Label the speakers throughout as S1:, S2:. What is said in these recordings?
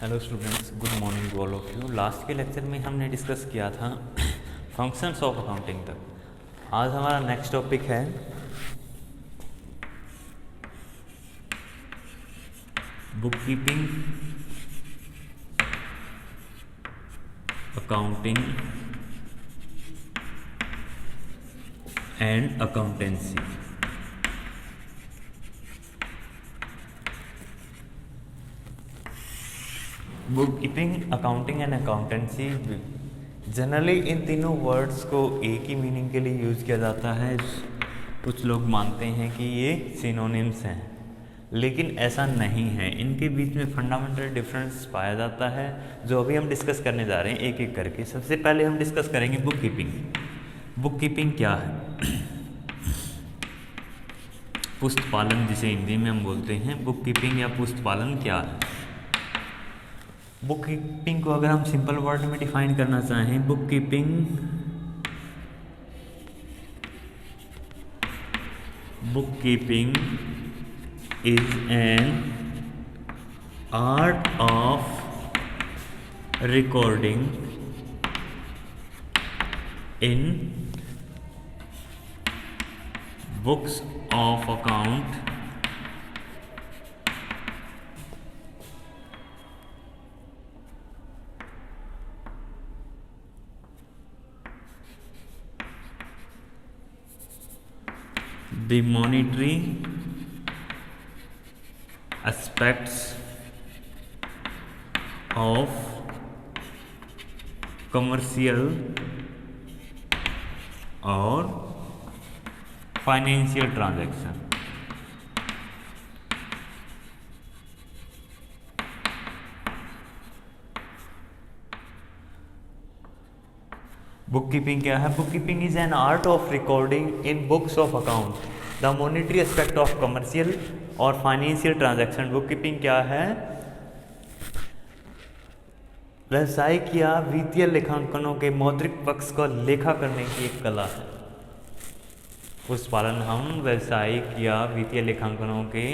S1: Hello students, good morning to all of you. Last के lecture में हमने discuss किया था फंक्शंस ऑफ अकाउंटिंग तक। आज हमारा नेक्स्ट टॉपिक है book keeping, accounting and accountancy. Book keeping, accounting and accountancy, generally in तीनों वर्ड्स को एक ही मीनिंग के लिए यूज़ किया जाता है। कुछ लोग मानते हैं कि ये सिनोनिम्स हैं, लेकिन ऐसा नहीं है। इनके बीच में फंडामेंटल डिफरेंस पाया जाता है, जो अभी हम डिस्कस करने जा रहे हैं एक एक करके। सबसे पहले हम डिस्कस करेंगे बुक कीपिंग। बुक कीपिंग क्या है? पुस्त पालन, जिसे हिंदी में हम बोलते हैं। बुक कीपिंग या पुस्त पालन क्या है? बुक कीपिंग को अगर हम सिंपल वर्ड में डिफाइन करना चाहें, book keeping is an art of recording in books of account the monetary aspects of commercial और फाइनेंशियल ट्रांजैक्शन। बुक कीपिंग क्या है? Book keeping is an art of recording in books of account the monetary aspect of commercial और financial transaction. Book keeping क्या है? व्यावसायिक या वित्तीय लेखांकनों के मौद्रिक पक्ष को लेखा करने की एक कला है। पुस्त पालन हम व्यावसायिक या वित्तीय लेखांकनों के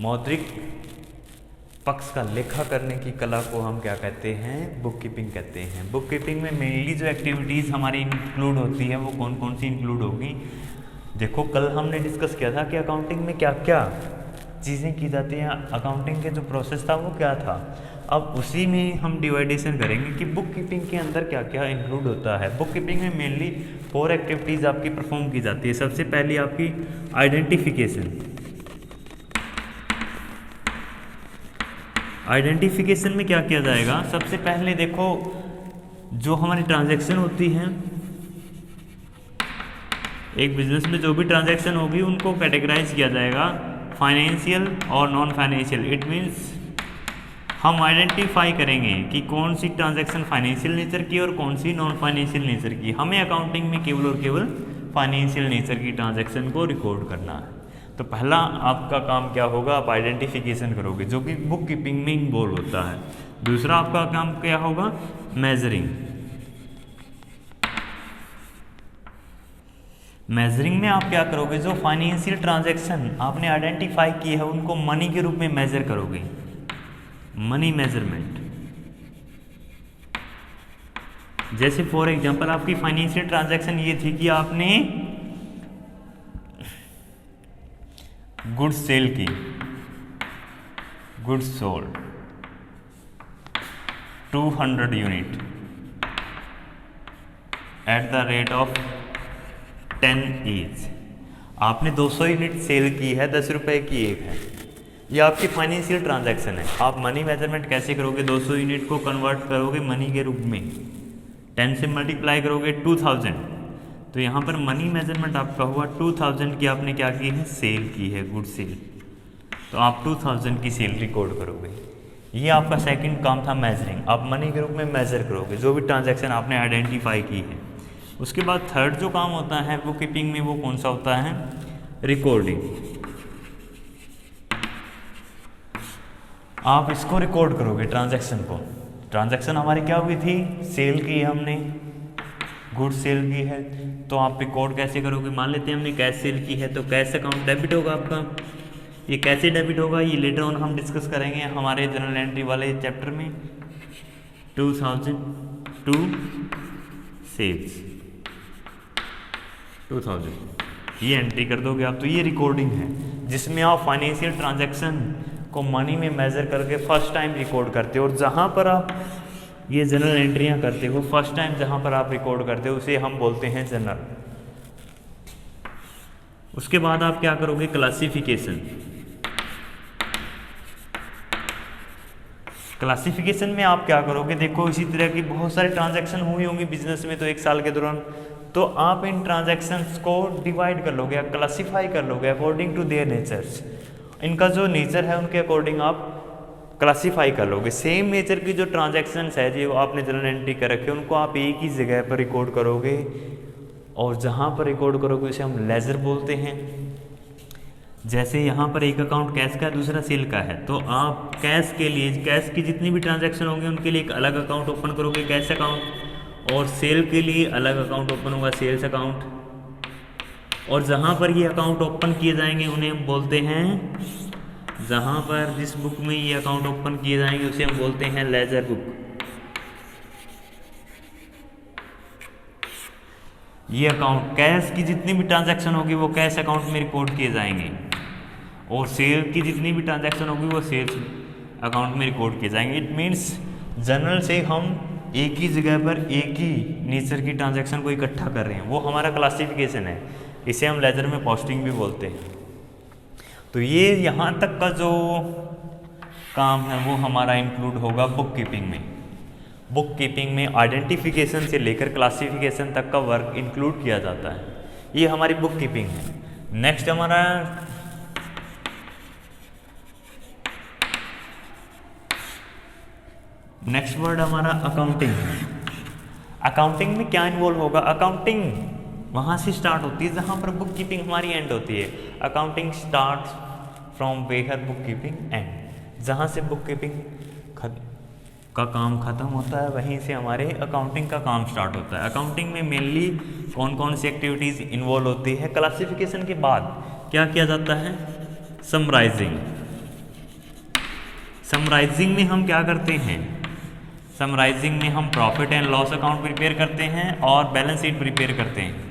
S1: मौद्रिक पक्ष का लेखा करने की कला को हम क्या कहते हैं? बुक कीपिंग कहते हैं। बुक कीपिंग में मेनली जो एक्टिविटीज़ हमारी इंक्लूड होती है वो कौन कौन सी इंक्लूड होगी? देखो, कल हमने डिस्कस किया था कि अकाउंटिंग में क्या क्या चीज़ें की जाती हैं, अकाउंटिंग के जो प्रोसेस था वो क्या था। अब उसी में हम डिवाइडेशन करेंगे कि बुक कीपिंग के अंदर क्या क्या इंक्लूड होता है। बुक कीपिंग में मेनली 4 एक्टिविटीज़ आपकी परफॉर्म की जाती है। सबसे पहली आपकी आइडेंटिफिकेशन। आइडेंटिफिकेशन में क्या किया जाएगा? सबसे पहले देखो, जो हमारी ट्रांजैक्शन होती हैं, एक बिजनेस में जो भी ट्रांजैक्शन होगी उनको कैटेगराइज किया जाएगा फाइनेंशियल और नॉन फाइनेंशियल। इट मीन्स हम आइडेंटिफाई करेंगे कि कौन सी ट्रांजैक्शन फाइनेंशियल नेचर की और कौन सी नॉन फाइनेंशियल नेचर की। हमें अकाउंटिंग में केवल और केवल फाइनेंशियल नेचर की ट्रांजैक्शन को रिकॉर्ड करना है। तो पहला आपका काम क्या होगा? आप आइडेंटिफिकेशन करोगे, जो कि बुक कीपिंग में इन्वॉल्व होता है। दूसरा आपका काम क्या होगा? मेजरिंग। मेजरिंग में आप क्या करोगे? जो फाइनेंशियल ट्रांजैक्शन आपने आइडेंटिफाई की है उनको मनी के रूप में मेजर करोगे। Money measurement. जैसे फॉर एग्जांपल आपकी फाइनेंशियल ट्रांजैक्शन ये थी कि आपने गुड्स सेल की, goods sold 200 unit at the rate of 10 each. आपने 200 यूनिट सेल की है, 10 रुपए की एक है। ये आपकी फाइनेंशियल ट्रांजैक्शन है। आप मनी मेजरमेंट कैसे करोगे? 200 यूनिट को कन्वर्ट करोगे मनी के रूप में, 10 से मल्टीप्लाई करोगे 2000। तो यहाँ पर मनी मेजरमेंट आपका हुआ 2000 की आपने क्या की है? सेल की है, गुड सेल। तो आप 2000 की सेल रिकॉर्ड करोगे। ये आपका सेकंड काम था, मेजरिंग। आप मनी के रूप में मेजर करोगे जो भी ट्रांजैक्शन आपने आइडेंटिफाई की है। उसके बाद थर्ड जो काम होता है बुक कीपिंग में, वो कौन सा होता है? रिकॉर्डिंग। आप इसको रिकॉर्ड करोगे, ट्रांजैक्शन को। ट्रांजैक्शन हमारी क्या हुई थी? सेल की है हमने, गुड्स सेल की है। तो आप रिकॉर्ड कैसे करोगे? मान लेते हैं हमने कैश सेल की है, तो कैश अकाउंट डेबिट होगा आपका। ये कैसे डेबिट होगा ये लेटर ऑन हम डिस्कस करेंगे हमारे जनरल एंट्री वाले चैप्टर में। 2000 टू सेल्स 2000 ये एंट्री कर दोगे आप। तो ये रिकॉर्डिंग है जिसमें आप फाइनेंशियल ट्रांजैक्शन को मनी में मेजर करके फर्स्ट टाइम रिकॉर्ड करते हो। और जहाँ पर आप ये जनरल एंट्रियाँ करते हो फर्स्ट टाइम जहाँ पर आप रिकॉर्ड करते हो उसे हम बोलते हैं जनरल। उसके बाद आप क्या करोगे, क्लासिफिकेशन। क्लासिफिकेशन में आप क्या करोगे, देखो इसी तरह की बहुत सारे ट्रांजैक्शन हुई होंगी बिजनेस में तो एक साल के दौरान, तो आप इन ट्रांजैक्शंस को डिवाइड कर लोगे, क्लासिफाई कर लोगे अकॉर्डिंग टू देयर नेचर्स। इनका जो नेचर है उनके अकॉर्डिंग आप क्लासिफाई कर लोगे। सेम नेचर की जो ट्रांजैक्शंस है जो आपने जनरल एंट्री कर रखे उनको आप एक ही जगह पर रिकॉर्ड करोगे, और जहाँ पर रिकॉर्ड करोगे उसे हम लेजर बोलते हैं। जैसे यहाँ पर एक अकाउंट कैश का है दूसरा सेल का है, तो आप कैश के लिए कैश की जितनी भी ट्रांजैक्शन होंगे उनके लिए एक अलग अकाउंट ओपन करोगे कैश अकाउंट, और सेल के लिए अलग अकाउंट ओपन होगा सेल्स अकाउंट। और जहाँ पर ये अकाउंट ओपन किए जाएंगे उन्हें हम बोलते हैं, जहाँ पर जिस बुक में ये अकाउंट ओपन किए जाएंगे उसे हम बोलते हैं लेजर बुक। ये अकाउंट कैश की जितनी भी ट्रांजैक्शन होगी वो कैश अकाउंट में रिकॉर्ड किए जाएंगे, और सेल की जितनी भी ट्रांजैक्शन होगी वो सेल्स अकाउंट में रिकॉर्ड किए जाएंगे। इट मीन्स जनरल से हम एक ही जगह पर एक ही नेचर की ट्रांजैक्शन को इकट्ठा कर रहे हैं, वो हमारा क्लासिफिकेशन है। इसे हम लेजर में पोस्टिंग भी बोलते हैं। तो ये यहाँ तक का जो काम है वो हमारा इंक्लूड होगा बुक कीपिंग में। बुक कीपिंग में आइडेंटिफिकेशन से लेकर क्लासिफिकेशन तक का वर्क इंक्लूड किया जाता है। ये हमारी बुक कीपिंग है। नेक्स्ट हमारा नेक्स्ट वर्ड हमारा अकाउंटिंग है। अकाउंटिंग में क्या इन्वॉल्व होगा, अकाउंटिंग वहाँ से स्टार्ट होती है जहाँ पर बुक कीपिंग हमारी एंड होती है। Accounting start from where book keeping end, जहाँ से बुक कीपिंग का काम खत्म होता है वहीं से हमारे अकाउंटिंग का काम स्टार्ट होता है। अकाउंटिंग में मेनली कौन कौन सी एक्टिविटीज़ इन्वॉल्व होती है, क्लासिफिकेशन के बाद क्या किया जाता है, समराइजिंग। समराइजिंग में हम क्या करते हैं, समराइजिंग में हम profit and loss account prepare करते हैं और बैलेंस शीट प्रिपेयर करते हैं।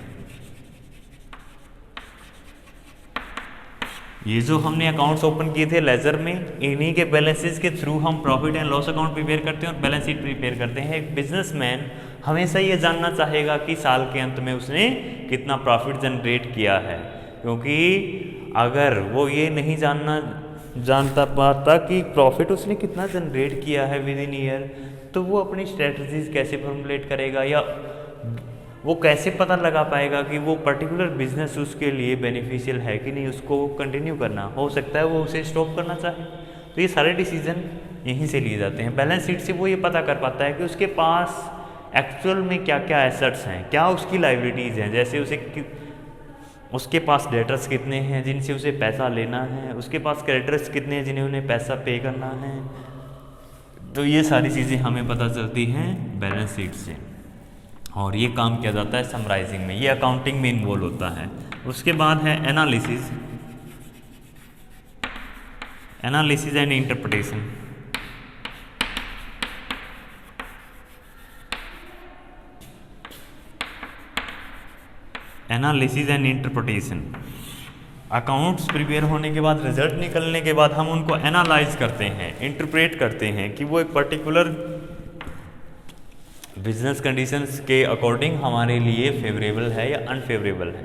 S1: ये जो हमने अकाउंट्स ओपन किए थे लेजर में, इन्हीं के बैलेंसेस के थ्रू हम profit and loss account prepare करते हैं और बैलेंस शीट प्रिपेयर करते हैं। एक बिजनेसमैन हमेशा ये जानना चाहेगा कि साल के अंत में उसने कितना प्रॉफिट जनरेट किया है, क्योंकि अगर वो ये नहीं जानता पाता कि प्रॉफिट उसने कितना जनरेट किया है विद इन ईयर, तो वो अपनी स्ट्रेटजीज कैसे फॉर्मुलेट करेगा या वो कैसे पता लगा पाएगा कि वो पर्टिकुलर बिजनेस उसके लिए बेनिफिशियल है कि नहीं, उसको कंटिन्यू करना, हो सकता है वो उसे स्टॉप करना चाहे। तो ये सारे डिसीजन यहीं से लिए जाते हैं। बैलेंस शीट से वो ये पता कर पाता है कि उसके पास एक्चुअल में क्या क्या एसेट्स हैं, क्या उसकी लाइबिलिटीज़ हैं, जैसे उसके पास डेटर्स कितने हैं जिनसे उसे पैसा लेना है, उसके पास क्रेडिटर्स कितने हैं जिन्हें उन्हें पैसा पे करना है। तो ये सारी चीज़ें हमें पता चलती हैं बैलेंस शीट से, और ये काम किया जाता है समराइजिंग में। ये अकाउंटिंग में इन्वॉल्व होता है। उसके बाद है analysis, analysis and interpretation. Analysis and interpretation, accounts prepare होने के बाद, रिजल्ट निकलने के बाद हम उनको एनालाइज करते हैं, इंटरप्रेट करते हैं कि वो एक पर्टिकुलर बिजनेस कंडीशंस के अकॉर्डिंग हमारे लिए फेवरेबल है या अनफेवरेबल है।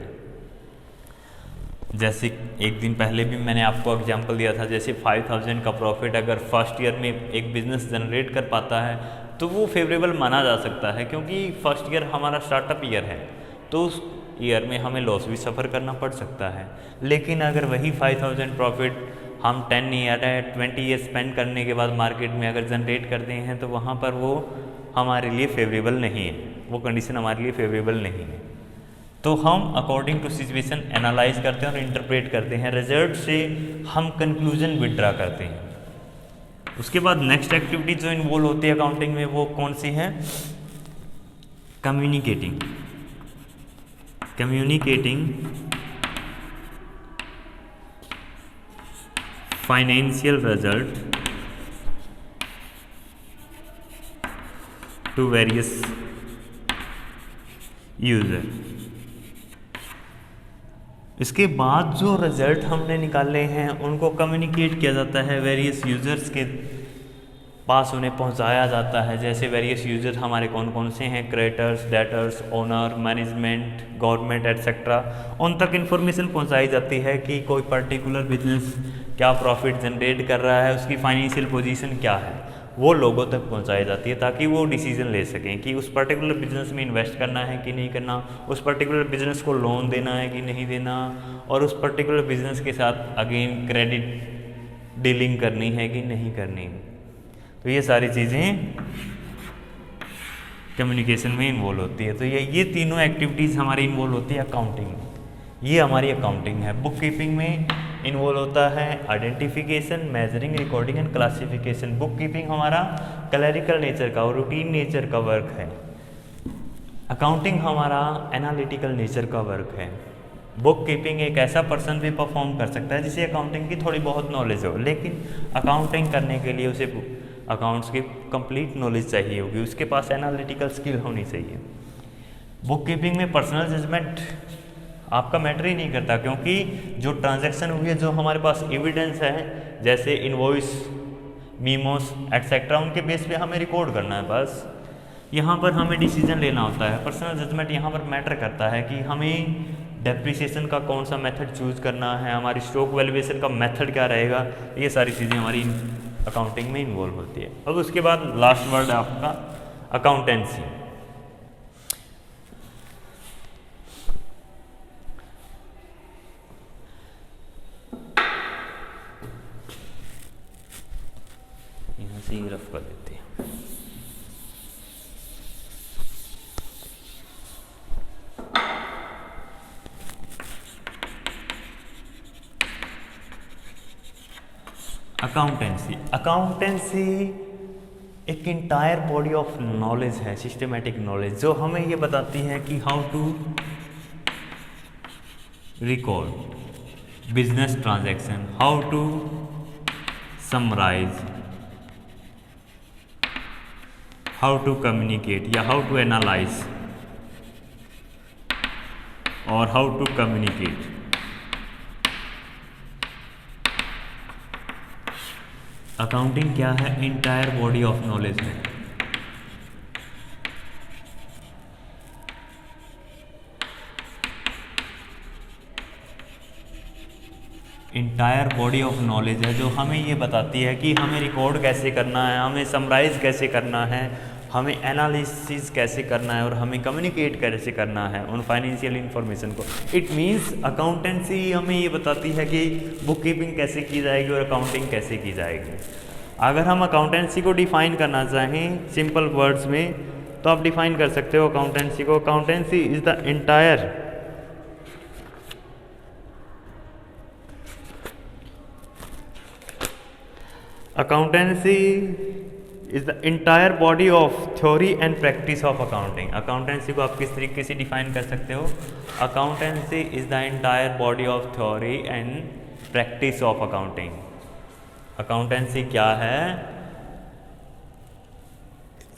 S1: जैसे एक दिन पहले भी मैंने आपको एग्जांपल दिया था, जैसे 5000 का प्रॉफिट अगर फर्स्ट ईयर में एक बिजनेस जनरेट कर पाता है तो वो फेवरेबल माना जा सकता है, क्योंकि फर्स्ट ईयर हमारा स्टार्टअप ईयर है, तो उस ईयर में हमें लॉस भी सफ़र करना पड़ सकता है। लेकिन अगर वही 5000 प्रॉफिट हम 10 ईयर 20 ईयर स्पेंड करने के बाद मार्केट में अगर जनरेट करते हैं तो वहाँ पर वो हमारे लिए फेवरेबल नहीं है, वो कंडीशन हमारे लिए फेवरेबल नहीं है। तो हम अकॉर्डिंग टू सिचुएशन एनालाइज करते हैं और इंटरप्रेट करते हैं, रिजल्ट से हम कंक्लूजन विड्रा करते हैं। उसके बाद नेक्स्ट एक्टिविटी जो इन्वॉल्व होती है अकाउंटिंग में वो कौन सी है, communicating. Communicating financial result to various user. इसके बाद जो रिजल्ट हमने निकाले हैं उनको कम्युनिकेट किया जाता है वेरियस यूजर्स के पास, उन्हें पहुंचाया जाता है। जैसे वेरियस यूजर हमारे कौन कौन से हैं, creators, debtors, owner, management, government etcetera, उन तक इन्फॉर्मेशन पहुंचाई जाती है कि कोई पर्टिकुलर बिजनेस क्या प्रॉफिट जनरेट कर रहा है, उसकी फाइनेंशियल पोजीशन क्या है, वो लोगों तक पहुंचाई जाती है ताकि वो डिसीजन ले सकें कि उस पर्टिकुलर बिजनेस में इन्वेस्ट करना है कि नहीं करना, उस पर्टिकुलर बिजनेस को लोन देना है कि नहीं देना, और उस पर्टिकुलर बिजनेस के साथ अगेन क्रेडिट डीलिंग करनी है कि नहीं करनी। तो ये सारी चीज़ें कम्युनिकेशन में इन्वॉल्व होती है। तो ये तीनों एक्टिविटीज़ हमारी इन्वॉल्व होती है अकाउंटिंग में। ये हमारी अकाउंटिंग है। बुक कीपिंग में इन्वॉल्व होता है identification, measuring, recording and classification. Book keeping हमारा क्लरिकल नेचर का और रूटीन नेचर का वर्क है। अकाउंटिंग हमारा एनालिटिकल नेचर का वर्क है। बुक कीपिंग एक ऐसा पर्सन भी परफॉर्म कर सकता है जिसे अकाउंटिंग की थोड़ी बहुत नॉलेज हो, लेकिन अकाउंटिंग करने के लिए उसे अकाउंट्स की कंप्लीट नॉलेज चाहिए होगी, उसके पास एनालिटिकल स्किल होनी चाहिए। बुक कीपिंग में पर्सनल जजमेंट आपका मैटर ही नहीं करता, क्योंकि जो ट्रांजैक्शन हुई है, जो हमारे पास एविडेंस है, जैसे इनवॉइस, मीमोस एटसेट्रा, उनके बेस पे हमें रिकॉर्ड करना है बस। यहाँ पर हमें डिसीजन लेना होता है। पर्सनल जजमेंट यहाँ पर मैटर करता है कि हमें डेप्रिसिएशन का कौन सा मेथड चूज़ करना है, हमारी स्टॉक वैल्यूएशन का मेथड क्या रहेगा, ये सारी चीज़ें हमारी अकाउंटिंग में इन्वॉल्व होती है। अब उसके बाद लास्ट वर्ड है आपका अकाउंटेंसी। यहाँ से ही रफ कर देते हैं। अकाउंटेंसी एक इंटायर बॉडी ऑफ नॉलेज है, सिस्टमेटिक नॉलेज, जो हमें ये बताती है कि how to record business transaction, how to summarise, how to communicate या हाउ टू एनालाइज और हाउ टू कम्युनिकेट। अकाउंटिंग क्या है? इंटायर बॉडी ऑफ नॉलेज है। इंटायर बॉडी ऑफ नॉलेज है जो हमें ये बताती है कि हमें रिकॉर्ड कैसे करना है, हमें समराइज कैसे करना है, हमें एनालिसिस कैसे करना है और हमें कम्युनिकेट कैसे करना है उन फाइनेंशियल इंफॉर्मेशन को। इट मीन्स अकाउंटेंसी हमें ये बताती है कि बुक कीपिंग कैसे की जाएगी और अकाउंटिंग कैसे की जाएगी। अगर हम अकाउंटेंसी को डिफाइन करना चाहें सिंपल वर्ड्स में तो आप डिफाइन कर सकते हो अकाउंटेंसी को। Accountancy is the entire body of theory and practice of accounting. Accountancy को आप किस तरीके से डिफाइन कर सकते हो? Accountancy is the entire body of theory and practice of accounting. Accountancy क्या है?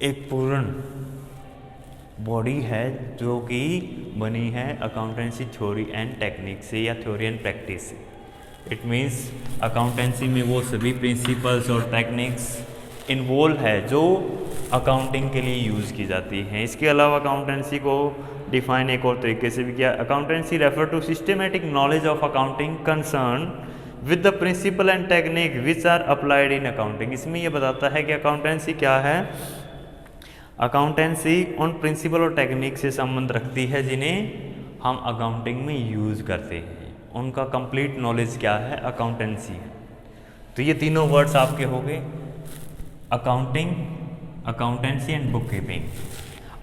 S1: एक पूर्ण बॉडी है जो कि बनी है अकाउंटेंसी थ्योरी एंड टेक्निक से या थ्योरी एंड प्रैक्टिस से। इट मीन्स अकाउंटेंसी में वो सभी प्रिंसिपल्स और टेक्निक्स इन्वॉल्व है जो अकाउंटिंग के लिए यूज़ की जाती हैं। इसके अलावा अकाउंटेंसी को डिफाइन एक और तरीके से भी किया। Accountancy refer to systematic knowledge of accounting concern with the principle and technique which are applied in accounting. इसमें यह बताता है कि अकाउंटेंसी क्या है। अकाउंटेंसी उन प्रिंसिपल और टेक्निक से संबंध रखती है जिन्हें हम अकाउंटिंग में यूज़ करते हैं। उनका कंप्लीट नॉलेज क्या है? अकाउंटेंसी है। तो ये तीनों वर्ड्स आपके हो गए, accounting, accountancy and book keeping.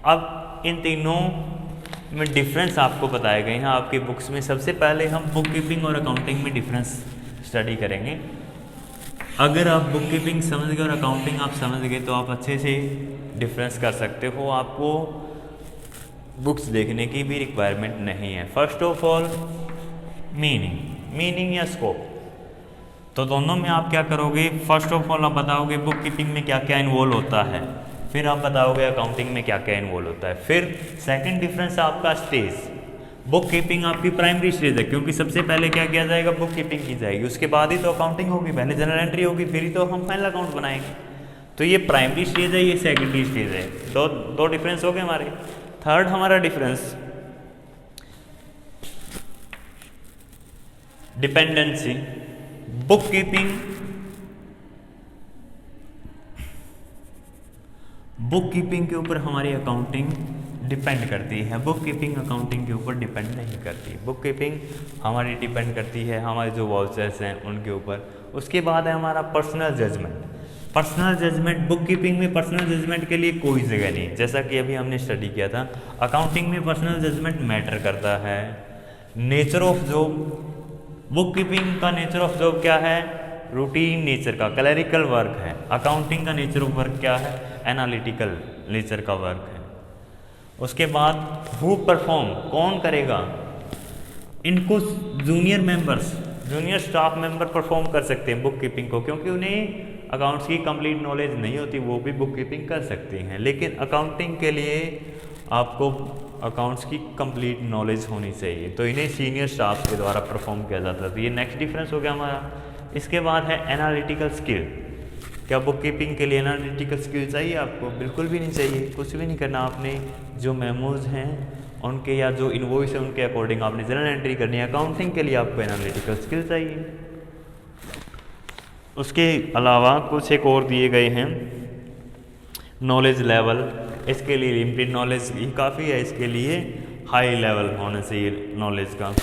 S1: अब इन तीनों में डिफरेंस आपको बताए गए हैं आपकी बुक्स में। सबसे पहले हम बुक कीपिंग और अकाउंटिंग में डिफरेंस स्टडी करेंगे। अगर आप बुक कीपिंग समझ गए और अकाउंटिंग आप समझ गए तो आप अच्छे से डिफरेंस कर सकते हो। आपको बुक्स देखने की भी रिक्वायरमेंट नहीं है। फर्स्ट ऑफ ऑल मीनिंग या स्कोप। तो दोनों में आप क्या करोगे, फर्स्ट ऑफ ऑल आप बताओगे बुक कीपिंग में क्या क्या इन्वॉल्व होता है, फिर आप बताओगे अकाउंटिंग में क्या क्या इन्वॉल्व होता है। फिर सेकंड डिफरेंस आपका स्टेज, बुक कीपिंग आपकी प्राइमरी स्टेज है, क्योंकि सबसे पहले क्या किया जाएगा, बुक कीपिंग की जाएगी, उसके बाद ही तो अकाउंटिंग होगी, पहले जनरल एंट्री होगी, फिर ही तो हम फाइनल अकाउंट बनाएंगे। तो ये प्राइमरी स्टेज है, ये सेकेंडरी स्टेज है। दो डिफरेंस हो गए हमारे। थर्ड हमारा डिफरेंस डिपेंडेंसी, बुक कीपिंग के ऊपर हमारी अकाउंटिंग डिपेंड करती है, बुक कीपिंग अकाउंटिंग के ऊपर डिपेंड नहीं करती। बुक कीपिंग हमारी डिपेंड करती है हमारे जो वाउचर्स हैं उनके ऊपर। उसके बाद है हमारा personal judgement. Personal judgement, bookkeeping में पर्सनल जजमेंट के लिए कोई जगह नहीं, जैसा कि अभी हमने स्टडी किया था। अकाउंटिंग में पर्सनल जजमेंट मैटर करता है। Nature of job, book keeping का नेचर ऑफ जॉब क्या है, रूटीन नेचर का, क्लरिकल वर्क है। अकाउंटिंग का नेचर ऑफ वर्क क्या है, एनालिटिकल नेचर का वर्क है। उसके बाद हु परफॉर्म, कौन करेगा, इनको junior members, junior staff member perform कर सकते हैं बुक कीपिंग को, क्योंकि उन्हें अकाउंट्स की कंप्लीट नॉलेज नहीं होती, वो भी बुक कीपिंग कर सकते हैं। लेकिन अकाउंटिंग के लिए आपको अकाउंट्स की कंप्लीट नॉलेज होनी चाहिए, तो इन्हें सीनियर स्टाफ के द्वारा परफॉर्म किया जाता है। तो ये नेक्स्ट डिफरेंस हो गया हमारा। इसके बाद है एनालिटिकल स्किल। क्या बुक कीपिंग के लिए एनालिटिकल स्किल चाहिए आपको? बिल्कुल भी नहीं चाहिए, कुछ भी नहीं करना आपने। जो मेमोज हैं उनके या जो इनवॉइस है उनके अकॉर्डिंग आपने जनरल एंट्री करनी है। अकाउंटिंग के लिए आपको एनालिटिकल स्किल चाहिए। उसके अलावा कुछ एक और दिए गए हैं नॉलेज लेवल। इसके लिए लिमिटेड नॉलेज ही काफ़ी है, इसके लिए हाई लेवल होना चाहिए नॉलेज का।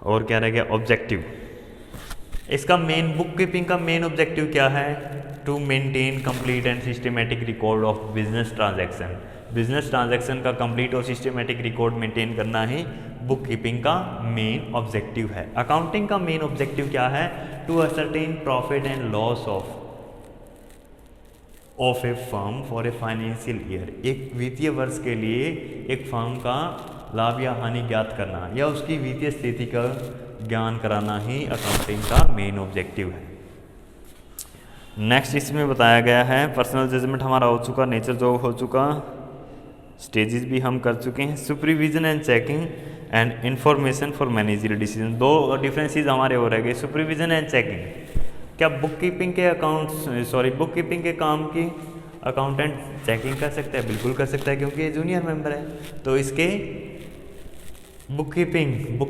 S1: और क्या रह गया, ऑब्जेक्टिव। इसका मेन, बुक कीपिंग का मेन ऑब्जेक्टिव क्या है, to maintain complete and systematic record of business transaction. Business transaction का कंप्लीट और सिस्टमेटिक रिकॉर्ड मेंटेन करना ही बुक कीपिंग का मेन ऑब्जेक्टिव है। अकाउंटिंग का मेन ऑब्जेक्टिव क्या है, to ascertain profit and loss of a firm for a financial year. एक वित्तीय वर्ष के लिए एक फर्म का लाभ या हानि ज्ञात करना या उसकी वित्तीय स्थिति का ज्ञान कराना ही अकाउंटिंग का मेन ऑब्जेक्टिव है। नेक्स्ट इसमें बताया गया है पर्सनल जजमेंट हमारा हो चुका, नेचर जॉब हो चुका, स्टेजेस भी हम कर चुके हैं। Supervision and checking and information for managerial decision. दो डिफरेंसेस हमारे हो रह गए, सुपरविजन एंड चेकिंग। क्या बुक कीपिंग के बुक कीपिंग के काम की अकाउंटेंट चेकिंग कर सकता है? बिल्कुल कर सकता है, क्योंकि ये जूनियर मेंबर है। तो इसके बुक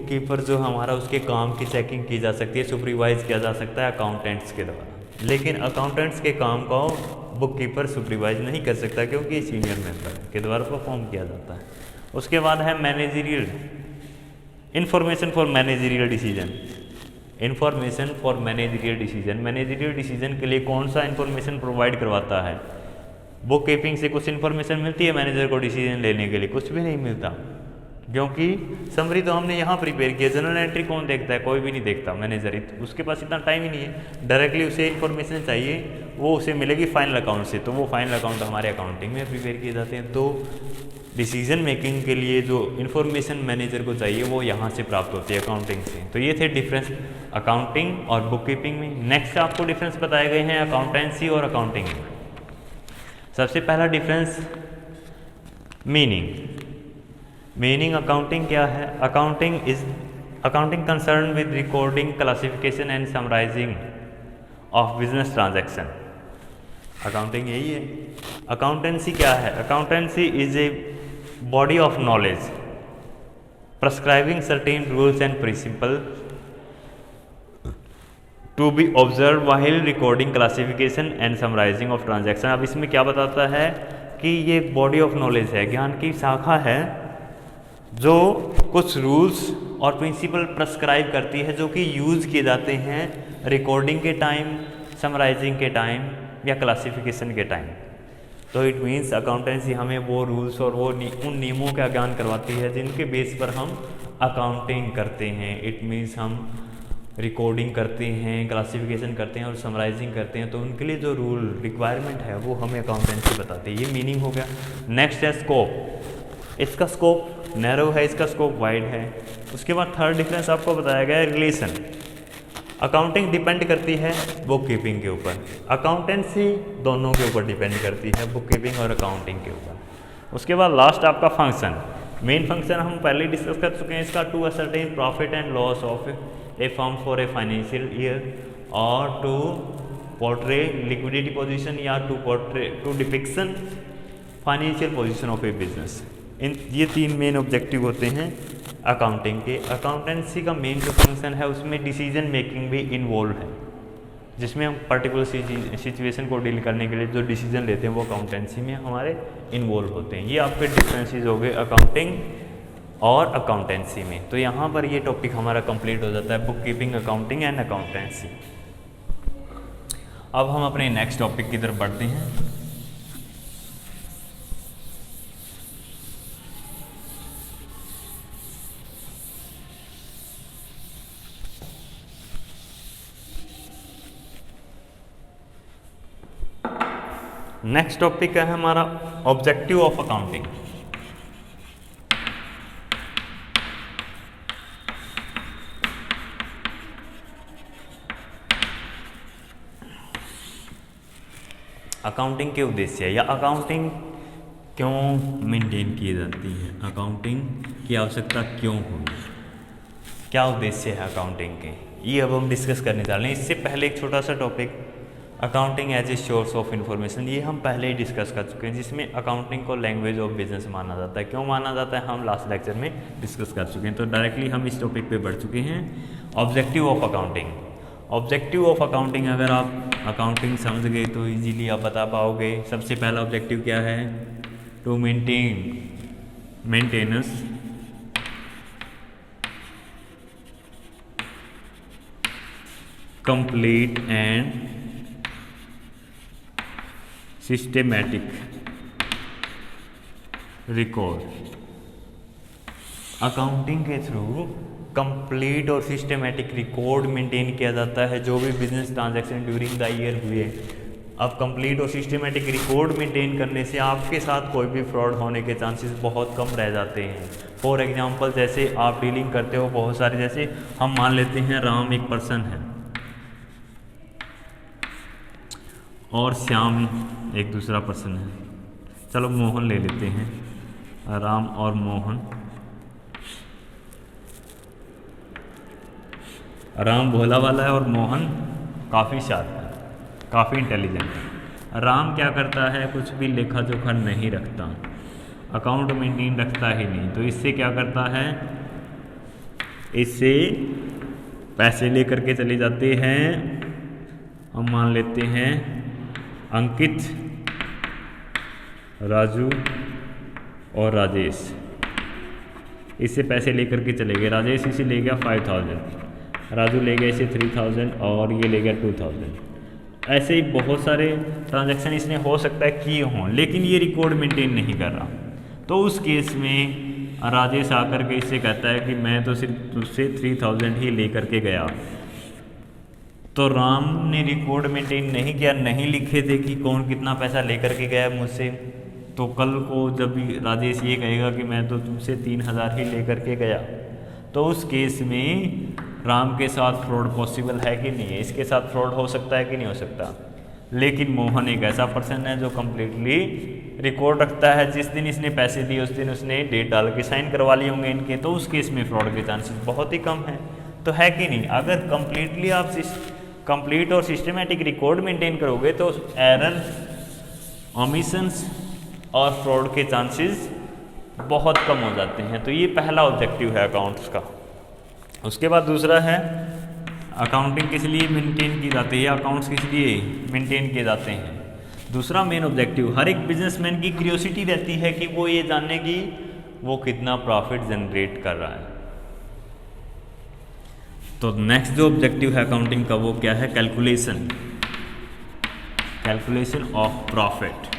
S1: कीपर जो हमारा, उसके काम की चेकिंग की जा सकती है, सुपरवाइज किया जा सकता है अकाउंटेंट्स के द्वारा। लेकिन अकाउंटेंट्स के काम को बुक कीपर सुपरवाइज नहीं कर सकता, क्योंकि सीनियर मेंबर के द्वारा परफॉर्म किया जाता है। उसके बाद है managerial information for managerial decision. Information for managerial decision, managerial decision के लिए कौन सा इंफॉर्मेशन प्रोवाइड करवाता है? बुक कीपिंग से कुछ इन्फॉर्मेशन मिलती है मैनेजर को डिसीजन लेने के लिए? कुछ भी नहीं मिलता, क्योंकि समरी तो हमने यहाँ प्रिपेयर किया। जनरल एंट्री कौन देखता है? कोई भी नहीं देखता, मैनेजर। उसके पास इतना टाइम ही नहीं है, डायरेक्टली उसे इन्फॉर्मेशन चाहिए, वो उसे मिलेगी फाइनल अकाउंट से। तो वो फाइनल अकाउंट हमारे अकाउंटिंग में प्रिपेयर किए जाते हैं। तो डिसीजन मेकिंग के लिए जो इन्फॉर्मेशन मैनेजर को चाहिए वो यहाँ से प्राप्त होती है, अकाउंटिंग से। तो ये थे डिफरेंस अकाउंटिंग और बुक कीपिंग में। नेक्स्ट आपको डिफरेंस बताए गए हैं अकाउंटेंसी और अकाउंटिंग में। सबसे पहला डिफरेंस मीनिंग अकाउंटिंग क्या है? Accounting concern with recording, classification and summarising of business transaction. Accounting यही है। अकाउंटेंसी क्या है? Accountancy is a body of knowledge prescribing certain rules and principle to be observe while recording, classification and summarising of transaction. अब इसमें क्या बताता है कि ये एक बॉडी ऑफ नॉलेज है, ज्ञान की शाखा है, जो कुछ रूल्स और प्रिंसिपल प्रिस्क्राइब करती है, जो कि यूज़ किए जाते हैं रिकॉर्डिंग के टाइम, समराइजिंग के टाइम या क्लासिफिकेशन के टाइम। तो इट मीन्स अकाउंटेंसी हमें वो रूल्स और वो उन नियमों का ज्ञान करवाती है जिनके बेस पर हम अकाउंटिंग करते हैं। इट मीन्स हम रिकॉर्डिंग करते हैं, क्लासिफिकेशन करते हैं और समराइजिंग करते हैं। तो उनके लिए जो रूल रिक्वायरमेंट है वो हमें अकाउंटेंसी बताती है। ये मीनिंग हो गया। नेक्स्ट है स्कोप। इसका स्कोप नैरो है, इसका स्कोप वाइड है। उसके बाद थर्ड डिफरेंस आपको बताया गया है रिलेशन। अकाउंटिंग डिपेंड करती है बुक कीपिंग के ऊपर, अकाउंटेंसी दोनों के ऊपर डिपेंड करती है, बुक कीपिंग और अकाउंटिंग के ऊपर। उसके बाद लास्ट आपका फंक्शन, मेन फंक्शन हम पहले डिस्कस कर चुके हैं इसका, to ascertain profit and loss of a firm for a financial year और टू पोर्ट्रे लिक्विडिटी पोजीशन या to depiction financial position of a business. ये 3 मेन ऑब्जेक्टिव होते हैं अकाउंटिंग के। अकाउंटेंसी का मेन जो फंक्शन है उसमें डिसीजन मेकिंग भी इन्वॉल्व है, जिसमें हम पर्टिकुलर सिचुएशन को डील करने के लिए जो डिसीजन लेते हैं वो अकाउंटेंसी में हमारे इन्वॉल्व होते हैं। ये आपके डिफरेंसेस हो गए अकाउंटिंग और अकाउंटेंसी में। तो यहाँ पर ये टॉपिक हमारा कंप्लीट हो जाता है, book keeping, accounting and accountancy. अब हम अपने नेक्स्ट टॉपिक की तरफ बढ़ते हैं। नेक्स्ट टॉपिक है हमारा ऑब्जेक्टिव ऑफ अकाउंटिंग। अकाउंटिंग के उद्देश्य या अकाउंटिंग क्यों मेंटेन की जाती है, अकाउंटिंग की आवश्यकता क्यों होगी, क्या उद्देश्य है अकाउंटिंग के, ये अब हम डिस्कस करने जा रहे हैं। इससे पहले एक छोटा सा topic accounting as a source of information, ये हम पहले ही डिस्कस कर चुके हैं, जिसमें अकाउंटिंग को लैंग्वेज ऑफ बिजनेस माना जाता है। क्यों माना जाता है हम लास्ट लेक्चर में डिस्कस कर चुके हैं। तो डायरेक्टली हम इस टॉपिक पे बढ़ चुके हैं, objective of accounting. Objective of accounting, अगर आप अकाउंटिंग समझ गए तो इजीली आप बता पाओगे। सबसे पहला ऑब्जेक्टिव क्या है, to maintenance complete and systematic record. Accounting के थ्रू कंप्लीट और सिस्टेमैटिक रिकॉर्ड मेंटेन किया जाता है, जो भी business transaction during the year हुए। अब कंप्लीट और सिस्टेमैटिक रिकॉर्ड मेंटेन करने से आपके साथ कोई भी फ्रॉड होने के चांसेस बहुत कम रह जाते हैं। फॉर एग्जांपल, जैसे आप डीलिंग करते हो बहुत सारे, जैसे हम मान लेते हैं राम एक पर्सन है और श्याम एक दूसरा पर्सन है। चलो मोहन ले लेते हैं, राम और मोहन। राम भोला वाला है और मोहन काफ़ी शार्प है, काफ़ी इंटेलिजेंट है। राम क्या करता है, कुछ भी लेखा जोखा नहीं रखता, अकाउंट मेंटेन रखता ही नहीं। तो इससे क्या करता है, इससे पैसे लेकर के चले जाते हैं। हम मान लेते हैं अंकित, राजू और राजेश, इससे पैसे लेकर के चले गए। राजेश इसे ले गया 5000, राजू ले गया इसे 3000 और ये ले गया 2000। ऐसे ही बहुत सारे ट्रांजैक्शन इसने हो सकता है किए हों, लेकिन ये रिकॉर्ड मेंटेन नहीं कर रहा। तो उस केस में राजेश आकर के इससे कहता है कि मैं तो सिर्फ तुझसे 3000 ही लेकर के गया। तो राम ने रिकॉर्ड मेंटेन नहीं किया, नहीं लिखे थे कि कौन कितना पैसा लेकर के गया मुझसे। तो कल को जब भी राजेश ये कहेगा कि मैं तो तुमसे 3000 ही लेकर के गया, तो उस केस में राम के साथ फ्रॉड पॉसिबल है कि नहीं है, इसके साथ फ्रॉड हो सकता है कि नहीं हो सकता। लेकिन मोहन एक ऐसा पर्सन है जो कम्प्लीटली रिकॉर्ड रखता है। जिस दिन इसने पैसे दिए उस दिन उसने डेट डाल के साइन करवा लिए होंगे इनके, तो उस केस में फ्रॉड के चांसेस बहुत ही कम है। तो है कि नहीं, अगर कम्प्लीटली आप कंप्लीट और सिस्टमेटिक रिकॉर्ड मेंटेन करोगे तो एरर, ओमिशंस और फ्रॉड के चांसेस बहुत कम हो जाते हैं। तो ये पहला ऑब्जेक्टिव है अकाउंट्स का। उसके बाद दूसरा है अकाउंटिंग किस लिए मेंटेन की जाती है, अकाउंट्स किस लिए मेंटेन किए जाते हैं। दूसरा मेन ऑब्जेक्टिव, हर एक बिजनेसमैन की क्यूरियोसिटी रहती है कि वो ये जानने की वो कितना प्रॉफिट जनरेट कर रहा है। तो नेक्स्ट जो ऑब्जेक्टिव है अकाउंटिंग का वो क्या है, कैलकुलेशन ऑफ प्रॉफिट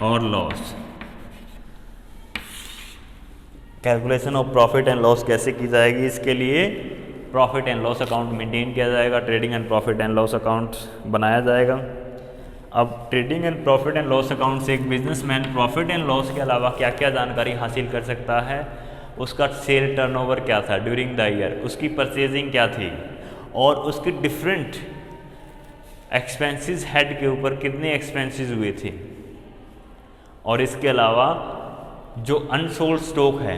S1: और loss. Calculation of profit and loss कैसे की जाएगी, इसके लिए profit and loss account maintain किया जाएगा, trading and profit and loss account बनाया जाएगा। अब trading and profit and loss account से एक बिजनेसमैन प्रॉफिट एंड लॉस के अलावा क्या क्या जानकारी हासिल कर सकता है, उसका सेल टर्नओवर क्या था ड्यूरिंग द ईयर, उसकी परचेजिंग क्या थी, और उसके डिफरेंट एक्सपेंसेस हेड के ऊपर कितने एक्सपेंसेस हुए थे, और इसके अलावा जो अनसोल्ड स्टॉक है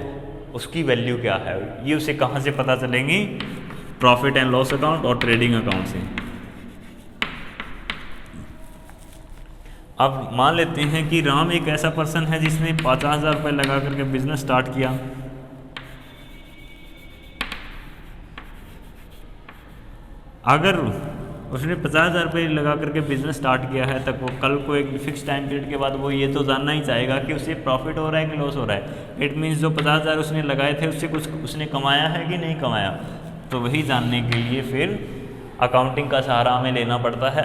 S1: उसकी वैल्यू क्या है, ये उसे कहाँ से पता चलेंगी, प्रॉफिट एंड लॉस अकाउंट और ट्रेडिंग अकाउंट से। अब मान लेते हैं कि राम एक ऐसा पर्सन है जिसने 50,000 रुपये लगा करके बिजनेस स्टार्ट किया। अगर उसने 50,000 रुपये लगा करके बिजनेस स्टार्ट किया है, तब वो कल को एक फिक्स टाइम पीरियड के बाद वो ये तो जानना ही चाहेगा कि उसे प्रॉफिट हो रहा है कि लॉस हो रहा है। इट मीन्स जो 50,000 उसने लगाए थे उससे कुछ उसने कमाया है कि नहीं कमाया। तो वही जानने के लिए फिर अकाउंटिंग का सहारा हमें लेना पड़ता है।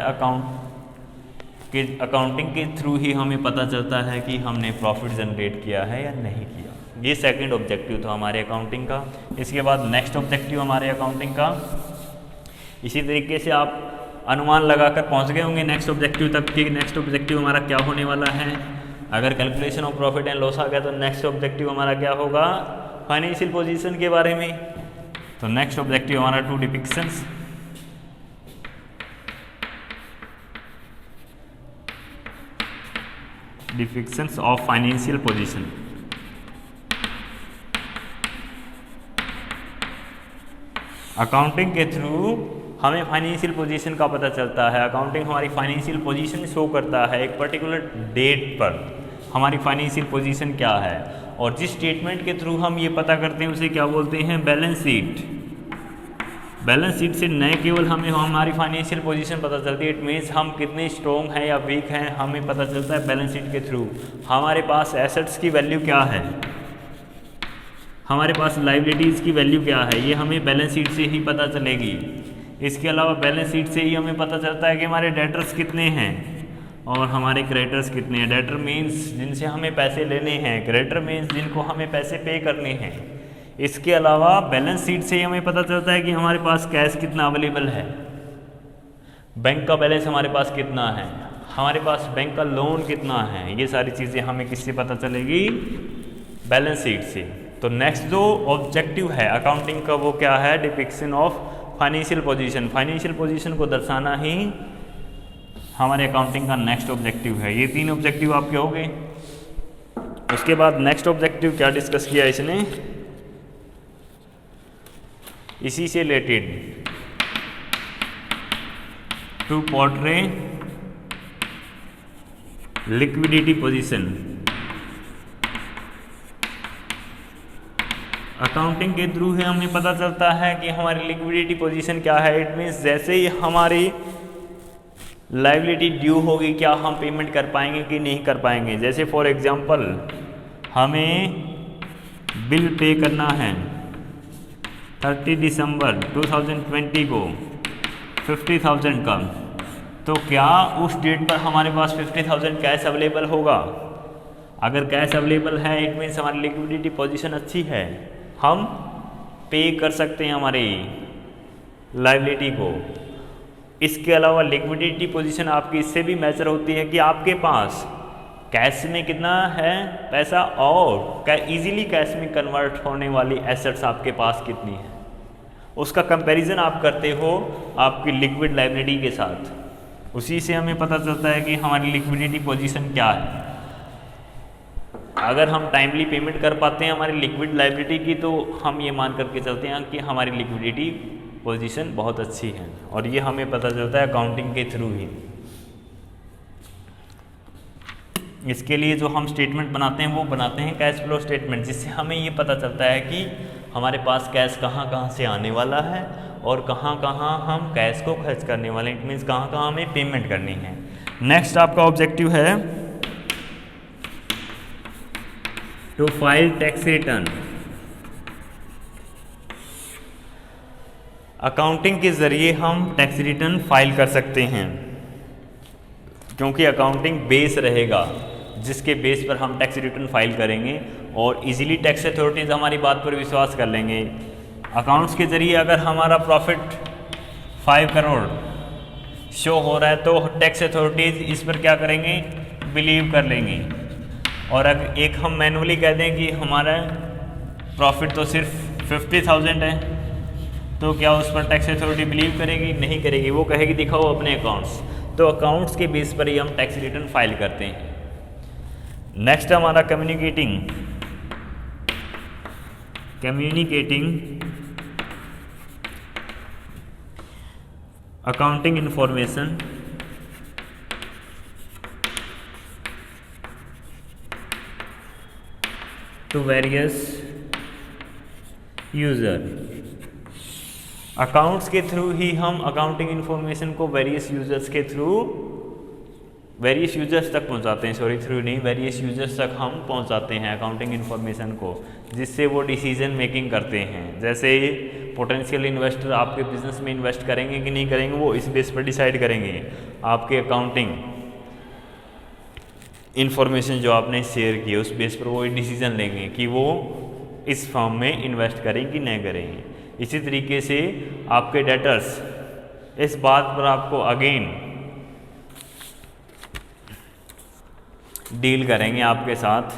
S1: अकाउंटिंग के थ्रू ही हमें पता चलता है कि हमने प्रॉफिट जनरेट किया है या नहीं किया। ये सेकंड ऑब्जेक्टिव था हमारे अकाउंटिंग का। इसके बाद नेक्स्ट ऑब्जेक्टिव हमारे अकाउंटिंग का, इसी तरीके से आप अनुमान लगाकर पहुंच गए होंगे नेक्स्ट ऑब्जेक्टिव तक कि नेक्स्ट ऑब्जेक्टिव हमारा क्या होने वाला है। अगर calculation of profit and loss आ गया तो नेक्स्ट ऑब्जेक्टिव हमारा क्या होगा, फाइनेंशियल पोजीशन के बारे में। तो नेक्स्ट ऑब्जेक्टिव हमारा to depictions of financial position. Accounting के थ्रू हमें फाइनेंशियल पोजीशन का पता चलता है। अकाउंटिंग हमारी फाइनेंशियल पोजीशन शो करता है, एक पर्टिकुलर डेट पर हमारी फाइनेंशियल पोजीशन क्या है, और जिस स्टेटमेंट के थ्रू हम ये पता करते हैं उसे क्या बोलते हैं, बैलेंस शीट। बैलेंस शीट से न केवल हमें हमारी फाइनेंशियल पोजीशन पता चलती है, इट मीन्स हम कितने स्ट्रॉन्ग हैं या वीक हैं हमें पता चलता है बैलेंस शीट के थ्रू। हमारे पास एसेट्स की वैल्यू क्या है, हमारे पास लाइबिलिटीज़ की वैल्यू क्या है, ये हमें बैलेंस शीट से ही पता चलेगी। इसके अलावा बैलेंस शीट से ही हमें पता चलता है कि हमारे डेटर्स कितने हैं और हमारे क्रेडिटर्स कितने हैं। डेटर मीन्स जिनसे हमें पैसे लेने हैं, क्रेडिटर मीन्स जिनको हमें पैसे पे करने हैं। इसके अलावा बैलेंस शीट से ही हमें पता चलता है कि हमारे पास कैश कितना अवेलेबल है, बैंक का बैलेंस हमारे पास कितना है, हमारे पास बैंक का लोन कितना है। ये सारी चीज़ें हमें किससे पता चलेगी, बैलेंस शीट से। तो नेक्स्ट जो ऑब्जेक्टिव है अकाउंटिंग का वो क्या है, depiction of financial position. Financial position को दर्शाना ही हमारे अकाउंटिंग का नेक्स्ट ऑब्जेक्टिव है। ये 3 ऑब्जेक्टिव आपके हो गए। उसके बाद नेक्स्ट ऑब्जेक्टिव क्या डिस्कस किया इसने, इसी से related to portray liquidity position. Accounting के थ्रू है हमें पता चलता है कि हमारी लिक्विडिटी पोजीशन क्या है। इट मीन्स जैसे ही हमारी लायबिलिटी ड्यू होगी क्या हम पेमेंट कर पाएंगे कि नहीं कर पाएंगे। जैसे फॉर एग्जांपल हमें बिल पे करना है 30 दिसंबर 2020 को 50,000 का, तो क्या उस डेट पर हमारे पास 50,000 कैश अवेलेबल होगा। अगर कैश अवेलेबल है इट मीन्स हमारी लिक्विडिटी पोजीशन अच्छी है, हम पे कर सकते हैं हमारी लायबिलिटी को। इसके अलावा लिक्विडिटी पोजीशन आपकी इससे भी मेजर होती है कि आपके पास कैश में कितना है पैसा और इजीली कैश में कन्वर्ट होने वाली एसेट्स आपके पास कितनी है, उसका कंपैरिजन आप करते हो आपकी लिक्विड लायबिलिटी के साथ। उसी से हमें पता चलता है कि हमारी लिक्विडिटी पोजीशन क्या है। अगर हम टाइमली पेमेंट कर पाते हैं हमारी लिक्विड लायबिलिटी की, तो हम ये मान करके चलते हैं कि हमारी लिक्विडिटी पोजीशन बहुत अच्छी है, और ये हमें पता चलता है अकाउंटिंग के थ्रू ही। इसके लिए जो हम स्टेटमेंट बनाते हैं वो बनाते हैं कैश फ्लो स्टेटमेंट, जिससे हमें ये पता चलता है कि हमारे पास कैश कहाँ कहाँ से आने वाला है और कहाँ कहाँ हम कैश को खर्च करने वाले हैं। इट मीन्स कहाँ कहाँ हमें पेमेंट करनी है। नेक्स्ट आपका ऑब्जेक्टिव है to file tax return. Accounting के ज़रिए हम टैक्स रिटर्न फाइल कर सकते हैं, क्योंकि अकाउंटिंग बेस रहेगा जिसके बेस पर हम टैक्स रिटर्न फाइल करेंगे और इजीली टैक्स अथॉरिटीज़ हमारी बात पर विश्वास कर लेंगे। अकाउंट्स के ज़रिए अगर हमारा प्रॉफिट 5 करोड़ शो हो रहा है तो टैक्स अथॉरिटीज़ इस पर क्या करेंगे, बिलीव कर लेंगे। और अगर एक हम मैनुअली कह दें कि हमारा प्रॉफिट तो सिर्फ 50,000 है, तो क्या उस पर टैक्स अथॉरिटी बिलीव करेगी? नहीं करेगी। वो कहेगी दिखाओ अपने अकाउंट्स। तो अकाउंट्स के बेस पर ही हम टैक्स रिटर्न फाइल करते हैं। नेक्स्ट हमारा communicating accounting information to various user. Accounts के थ्रू ही हम अकाउंटिंग इंफॉर्मेशन को वेरियस यूजर्स तक पहुंचाते हैं। वेरियस यूजर्स तक हम पहुंचाते हैं अकाउंटिंग इंफॉर्मेशन को, जिससे वो डिसीजन मेकिंग करते हैं। जैसे पोटेंशियल इन्वेस्टर आपके बिजनेस में इन्वेस्ट करेंगे कि नहीं करेंगे, वो इस बेस पर डिसाइड करेंगे। आपके अकाउंटिंग इंफॉर्मेशन जो आपने शेयर की उस बेस पर वो डिसीजन लेंगे कि वो इस फर्म में इन्वेस्ट करें कि नहीं करेंगे। इसी तरीके से आपके डेटर्स इस बात पर आपको अगेन डील करेंगे आपके साथ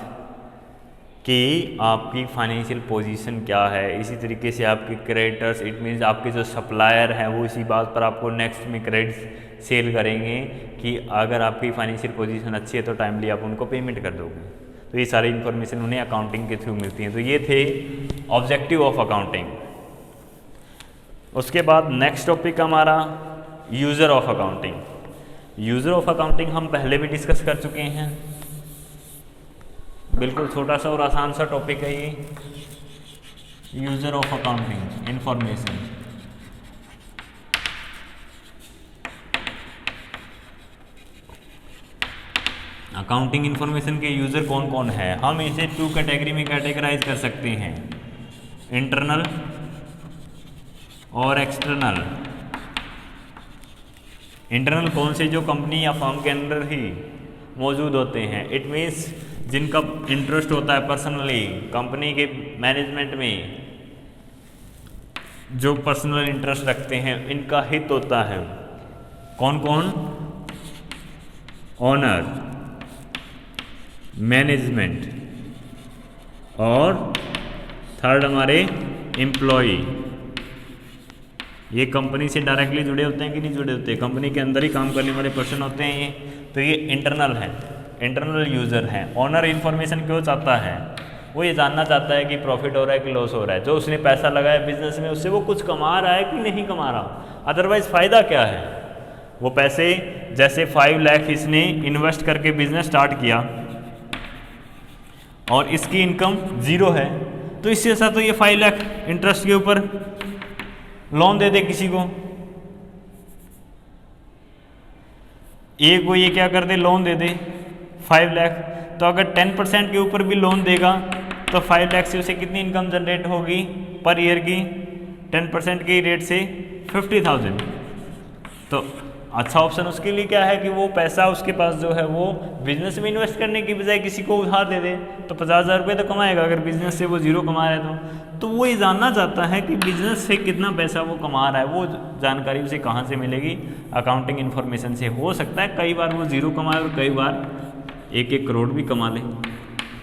S1: कि आपकी फाइनेंशियल पोजीशन क्या है। इसी तरीके से आपके क्रेडिटर्स, इट मीन्स आपके जो सप्लायर हैं, वो इसी बात पर आपको नेक्स्ट में क्रेडिट सेल करेंगे कि अगर आपकी फाइनेंशियल पोजीशन अच्छी है तो टाइमली आप उनको पेमेंट कर दोगे। तो ये सारी इन्फॉर्मेशन उन्हें अकाउंटिंग के थ्रू मिलती हैं। तो ये थे ऑब्जेक्टिव ऑफ अकाउंटिंग। उसके बाद नेक्स्ट टॉपिक हमारा user of accounting. User of accounting हम पहले भी डिस्कस कर चुके हैं। बिल्कुल छोटा सा और आसान सा टॉपिक है ये, user of accounting information. Accounting information के यूज़र कौन कौन है? हम इसे 2 कैटेगरी में कैटेगराइज कर सकते हैं, इंटरनल और एक्सटर्नल। इंटरनल कौन से? जो कंपनी या फर्म के अंदर ही मौजूद होते हैं। इट मीन्स जिनका इंटरेस्ट होता है पर्सनली कंपनी के मैनेजमेंट में, जो पर्सनल इंटरेस्ट रखते हैं, इनका हित होता है। कौन कौन? ओनर, मैनेजमेंट और थर्ड हमारे एम्प्लॉई। ये कंपनी से डायरेक्टली जुड़े होते हैं कि नहीं जुड़े होते? कंपनी के अंदर ही काम करने वाले पर्सन होते हैं ये। तो ये इंटरनल है, इंटरनल यूज़र है। ओनर इन्फॉर्मेशन क्यों चाहता है? वो ये जानना चाहता है कि प्रॉफिट हो रहा है कि लॉस हो रहा है। जो उसने पैसा लगाया बिजनेस में, उससे वो कुछ कमा रहा है कि नहीं कमा रहा, अदरवाइज फ़ायदा क्या है। वो पैसे जैसे 5 लाख इसने इन्वेस्ट करके बिजनेस स्टार्ट किया और इसकी इनकम 0 है, तो इससे अच्छा तो ये 5 लाख इंटरेस्ट के ऊपर लोन दे दे किसी को। एक को ये क्या कर दे, लोन दे दे 5 लाख। तो अगर 10% के ऊपर भी लोन देगा तो 5 लाख से उसे कितनी इनकम जनरेट होगी पर ईयर की? 10% के रेट से 50,000। तो अच्छा ऑप्शन उसके लिए क्या है कि वो पैसा उसके पास जो है वो बिजनेस में इन्वेस्ट करने की बजाय किसी को उधार दे दे, तो 50,000 रुपये तो कमाएगा। अगर बिजनेस से वो 0 कमा रहा है तो वो ये जानना चाहता है कि बिजनेस से कितना पैसा वो कमा रहा है। वो जानकारी उसे कहाँ से मिलेगी? अकाउंटिंग इन्फॉर्मेशन से। हो सकता है कई बार वो 0 कमाए और कई बार 1-1 करोड़ भी कमा ले,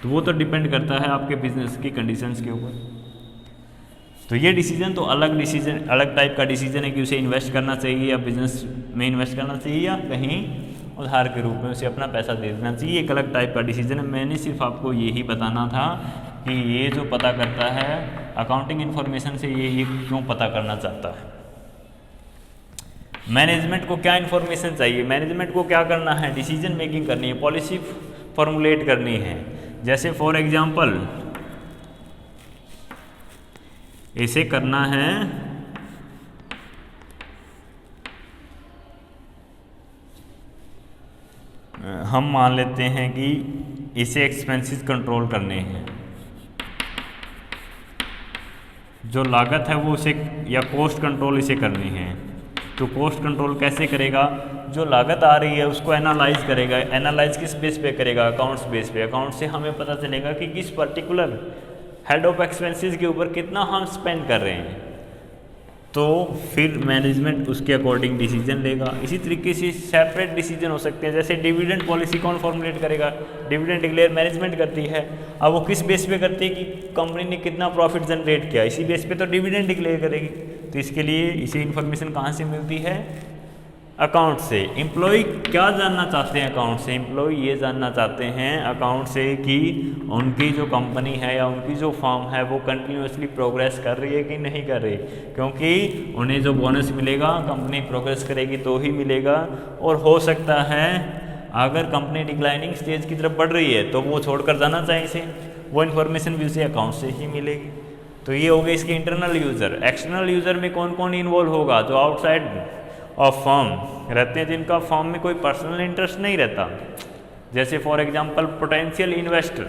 S1: तो वो तो डिपेंड करता है आपके बिजनेस की कंडीशंस के ऊपर। तो ये डिसीजन तो अलग टाइप का डिसीजन है कि उसे इन्वेस्ट करना चाहिए या बिजनेस में इन्वेस्ट करना चाहिए या कहीं उधार के रूप में उसे अपना पैसा दे देना चाहिए। एक अलग टाइप का डिसीजन है। मैंने सिर्फ आपको यही बताना था कि ये जो पता करता है अकाउंटिंग इन्फॉर्मेशन से, ये क्यों पता करना चाहता है। मैनेजमेंट को क्या इन्फॉर्मेशन चाहिए? मैनेजमेंट को क्या करना है? डिसीजन मेकिंग करनी है, पॉलिसी फॉर्मुलेट करनी है। जैसे फॉर एग्जांपल इसे करना है हम मान लेते हैं कि इसे एक्सपेंसेस कंट्रोल करने हैं, जो लागत है वो उसे, या कॉस्ट कंट्रोल इसे करनी है। तो कॉस्ट कंट्रोल कैसे करेगा? जो लागत आ रही है उसको एनालाइज करेगा। एनालाइज किस बेस पे करेगा? अकाउंट्स बेस पे। अकाउंट से हमें पता चलेगा कि किस पर्टिकुलर हेड ऑफ एक्सपेंसेस के ऊपर कितना हम स्पेंड कर रहे हैं। तो फिर मैनेजमेंट उसके अकॉर्डिंग डिसीजन लेगा। इसी तरीके से सेपरेट डिसीजन हो सकते हैं, जैसे डिविडेंड पॉलिसी कौन फॉर्मुलेट करेगा, डिविडेंड डिक्लेयर मैनेजमेंट करती है। अब वो किस बेस पे करती है कि कंपनी ने कितना प्रॉफिट जनरेट किया, इसी बेस पे तो डिविडेंड डिक्लेयर करेगी। तो इसके लिए इसे इन्फॉर्मेशन कहाँ से मिलती है, अकाउंट से। एम्प्लॉय क्या जानना चाहते हैं अकाउंट से, एम्प्लॉय ये जानना चाहते हैं अकाउंट से कि उनकी जो कंपनी है या उनकी जो फर्म है वो कंटिन्यूसली प्रोग्रेस कर रही है कि नहीं कर रही, क्योंकि उन्हें जो बोनस मिलेगा कंपनी प्रोग्रेस करेगी तो ही मिलेगा। और हो सकता है अगर कंपनी डिक्लाइनिंग स्टेज की तरफ बढ़ रही है तो वो छोड़कर जाना चाहिए इसे, वो इन्फॉर्मेशन भी उसे अकाउंट से ही मिलेगी। तो ये हो गए इसके इंटरनल यूज़र। एक्सटर्नल यूज़र में कौन कौन इन्वॉल्व होगा, जो आउटसाइड ऑफ फर्म रहते हैं, जिनका फर्म में कोई पर्सनल इंटरेस्ट नहीं रहता, जैसे फॉर एग्जांपल पोटेंशियल इन्वेस्टर,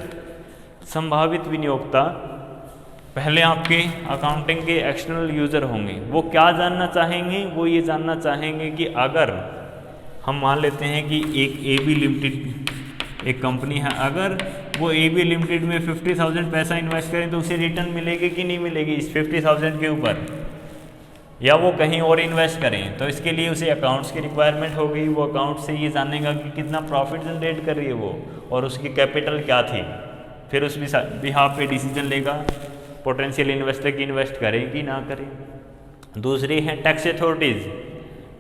S1: संभावित विनियोक्ता पहले आपके अकाउंटिंग के एक्सटर्नल यूज़र होंगे। वो क्या जानना चाहेंगे, वो ये जानना चाहेंगे कि अगर हम मान लेते हैं कि एक AB लिमिटेड एक कंपनी है, अगर वो AB लिमिटेड में 50,000 पैसा इन्वेस्ट करें तो उसे रिटर्न मिलेगी कि नहीं मिलेगी इस 50,000 के ऊपर, या वो कहीं और इन्वेस्ट करें, तो इसके लिए उसे अकाउंट्स की रिक्वायरमेंट होगी। वो अकाउंट से ये जानेगा कि कितना प्रॉफिट जनरेट कर रही है वो और उसकी कैपिटल क्या थी, फिर उस बिहाफ पे डिसीजन लेगा पोटेंशियल इन्वेस्टर की इन्वेस्ट करें कि ना करें। दूसरी है टैक्स अथॉरिटीज़।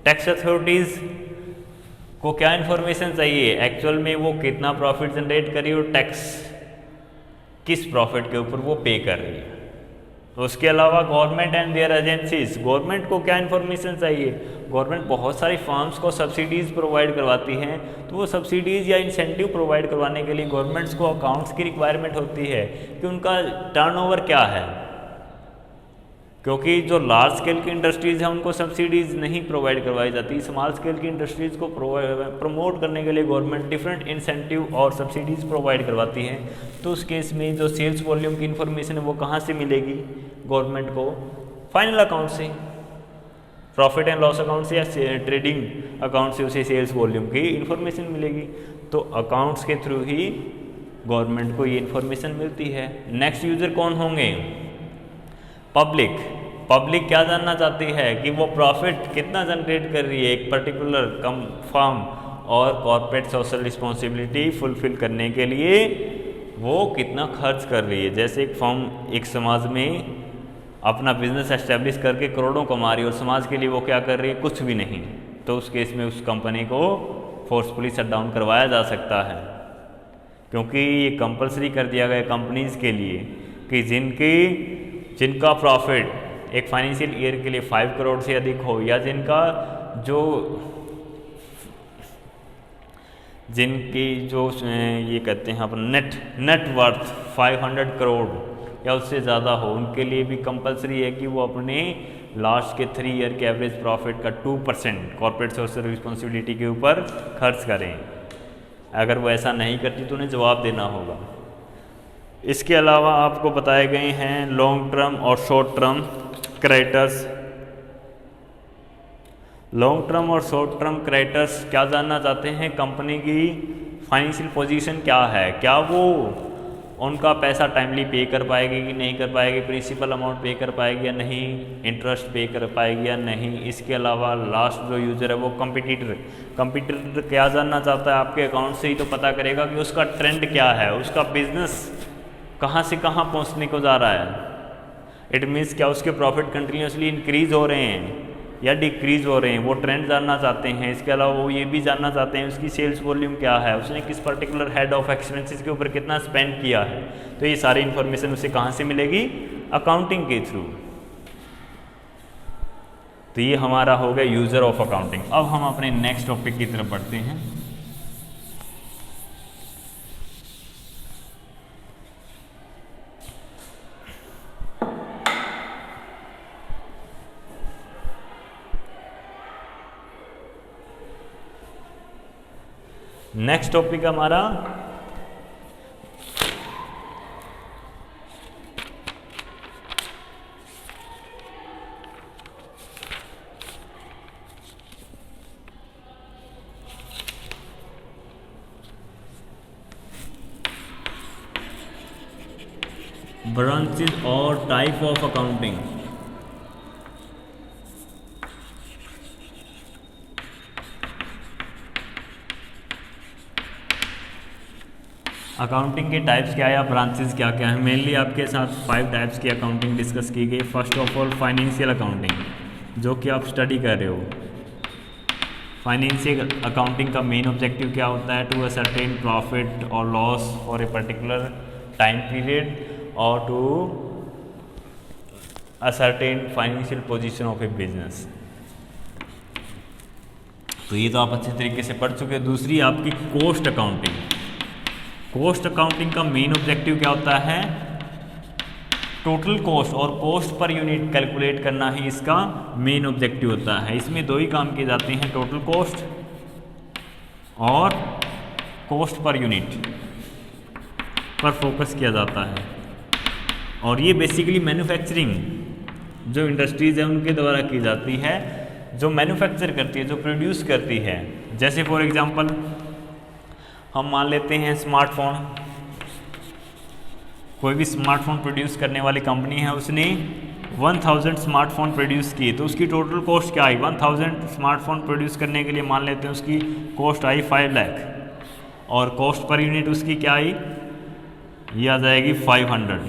S1: टैक्स अथॉरिटीज़ को क्या इन्फॉर्मेशन चाहिए, एक्चुअल में वो कितना प्रॉफिट जनरेट कर रही है और टैक्स किस प्रॉफिट के ऊपर वो पे कर रही है। उसके अलावा government and their agencies, government को क्या इन्फॉर्मेशन चाहिए, गवर्नमेंट बहुत सारी फर्म्स को सब्सिडीज़ प्रोवाइड करवाती हैं, तो वो सब्सिडीज़ या इंसेंटिव प्रोवाइड करवाने के लिए गवर्नमेंट्स को अकाउंट्स की रिक्वायरमेंट होती है कि उनका टर्नओवर क्या है, क्योंकि जो लार्ज स्केल की इंडस्ट्रीज़ हैं उनको सब्सिडीज़ नहीं प्रोवाइड करवाई जाती। स्मॉल स्केल की इंडस्ट्रीज़ को प्रमोट करने के लिए गवर्नमेंट डिफरेंट इंसेंटिव और सब्सिडीज़ प्रोवाइड करवाती है। तो उस केस में जो सेल्स वॉल्यूम की इन्फॉर्मेशन है वो कहाँ से मिलेगी गवर्नमेंट को, फाइनल अकाउंट से, प्रॉफिट एंड लॉस अकाउंट से या ट्रेडिंग अकाउंट से उसे सेल्स वॉल्यूम की इन्फॉर्मेशन मिलेगी। तो अकाउंट्स के थ्रू ही गवर्नमेंट को ये इन्फॉर्मेशन मिलती है। नेक्स्ट यूज़र कौन होंगे, पब्लिक। पब्लिक क्या जानना चाहती है कि वो प्रॉफिट कितना जनरेट कर रही है एक पर्टिकुलर फर्म और कॉर्पोरेट सोशल रिस्पॉन्सिबिलिटी फुलफिल करने के लिए वो कितना खर्च कर रही है। जैसे एक फर्म एक समाज में अपना बिजनेस एस्टेब्लिश करके करोड़ों कमा रही है और समाज के लिए वो क्या कर रही है, कुछ भी नहीं, तो उस केस में उस कंपनी को फोर्सफुली शट डाउन करवाया जा सकता है, क्योंकि ये कंपलसरी कर दिया गया कंपनीज़ के लिए कि जिनका प्रॉफिट एक फाइनेंशियल ईयर के लिए 5 करोड़ से अधिक हो, या जिनकी जो ये कहते हैं अपन नेट वर्थ 500 करोड़ या उससे ज़्यादा हो, उनके लिए भी कंपलसरी है कि वो अपने लास्ट के 3 ईयर के एवरेज प्रॉफिट का 2% कॉर्पोरेट सोशल रिस्पॉन्सिबिलिटी के ऊपर खर्च करें। अगर वो ऐसा नहीं करती तो उन्हें जवाब देना होगा। इसके अलावा आपको बताए गए हैं लॉन्ग टर्म और short term creditors. Long term और शॉर्ट टर्म क्रेडिटर्स क्या जानना चाहते हैं, कंपनी की फाइनेंशियल पोजीशन क्या है, क्या वो उनका पैसा टाइमली पे कर पाएगी कि नहीं कर पाएगी, प्रिंसिपल अमाउंट पे कर पाएगी या नहीं, इंटरेस्ट पे कर पाएगी या नहीं। इसके अलावा लास्ट जो यूज़र है वो कंपटीटर क्या जानना चाहता है, आपके अकाउंट से ही तो पता करेगा कि उसका ट्रेंड क्या है, उसका बिजनेस कहाँ से कहाँ पहुँचने को जा रहा है। इट मीन्स क्या उसके प्रॉफिट कंटिन्यूसली इंक्रीज हो रहे हैं या डिक्रीज हो रहे हैं, वो ट्रेंड जानना चाहते हैं। इसके अलावा वो ये भी जानना चाहते हैं उसकी सेल्स वॉल्यूम क्या है, उसने किस पर्टिकुलर हेड ऑफ एक्सपेंसेस के ऊपर कितना स्पेंड किया है। तो ये सारी इन्फॉर्मेशन उसे कहाँ से मिलेगी, अकाउंटिंग के थ्रू। तो ये हमारा हो गया यूज़र ऑफ अकाउंटिंग। अब हम अपने नेक्स्ट टॉपिक की तरफ बढ़ते हैं। नेक्स्ट टॉपिक हमारा ब्रांचेस और टाइप ऑफ अकाउंटिंग। अकाउंटिंग के टाइप्स क्या है या ब्रांचेस क्या क्या है। मेनली आपके साथ 5 टाइप्स की अकाउंटिंग डिस्कस की गई। First of all financial accounting, जो कि आप स्टडी कर रहे हो। फाइनेंशियल अकाउंटिंग का मेन ऑब्जेक्टिव क्या होता है, टू असरटेन प्रॉफिट और loss for a particular time period और to ascertain financial position of a business. तो ये तो आप अच्छे तरीके से पढ़ चुके हैं। दूसरी आपकी कॉस्ट अकाउंटिंग। कॉस्ट अकाउंटिंग का मेन ऑब्जेक्टिव क्या होता है, टोटल कॉस्ट और कॉस्ट पर यूनिट कैलकुलेट करना ही इसका मेन ऑब्जेक्टिव होता है। इसमें 2 ही काम किए जाते हैं, टोटल कॉस्ट और कॉस्ट पर यूनिट पर फोकस किया जाता है। और ये बेसिकली मैन्युफैक्चरिंग जो इंडस्ट्रीज है उनके द्वारा की जाती है, जो मैन्युफैक्चर करती है, जो प्रोड्यूस करती है। जैसे फॉर एग्जांपल हम मान लेते हैं स्मार्टफोन, कोई भी स्मार्टफोन प्रोड्यूस करने वाली कंपनी है, उसने 1000 स्मार्टफोन प्रोड्यूस किए, तो उसकी टोटल कॉस्ट क्या आई, 1000 स्मार्टफोन प्रोड्यूस करने के लिए मान लेते हैं उसकी कॉस्ट आई 5 लाख और कॉस्ट पर यूनिट उसकी क्या आई, ये आ जाएगी 500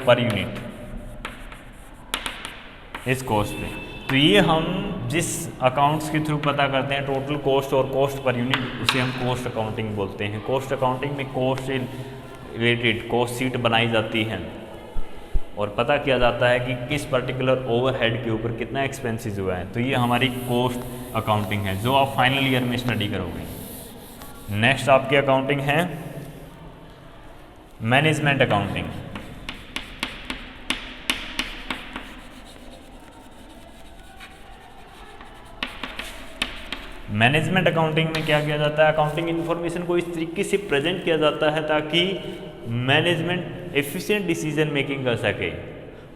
S1: पर यूनिट इस कॉस्ट पे। तो ये हम जिस अकाउंट्स के थ्रू पता करते हैं टोटल कॉस्ट और कॉस्ट पर यूनिट, उसे हम कॉस्ट अकाउंटिंग बोलते हैं। कॉस्ट अकाउंटिंग में कॉस्ट से रिलेटेड कॉस्ट शीट बनाई जाती है और पता किया जाता है कि किस पर्टिकुलर ओवरहेड के ऊपर कितना एक्सपेंसेस हुआ है। तो ये हमारी कॉस्ट अकाउंटिंग है जो आप फाइनल ईयर में स्टडी करोगे। नेक्स्ट आपकी अकाउंटिंग है मैनेजमेंट अकाउंटिंग। मैनेजमेंट अकाउंटिंग में क्या किया जाता है, अकाउंटिंग इन्फॉर्मेशन को इस तरीके से प्रेजेंट किया जाता है ताकि मैनेजमेंट एफिशिएंट डिसीजन मेकिंग कर सके,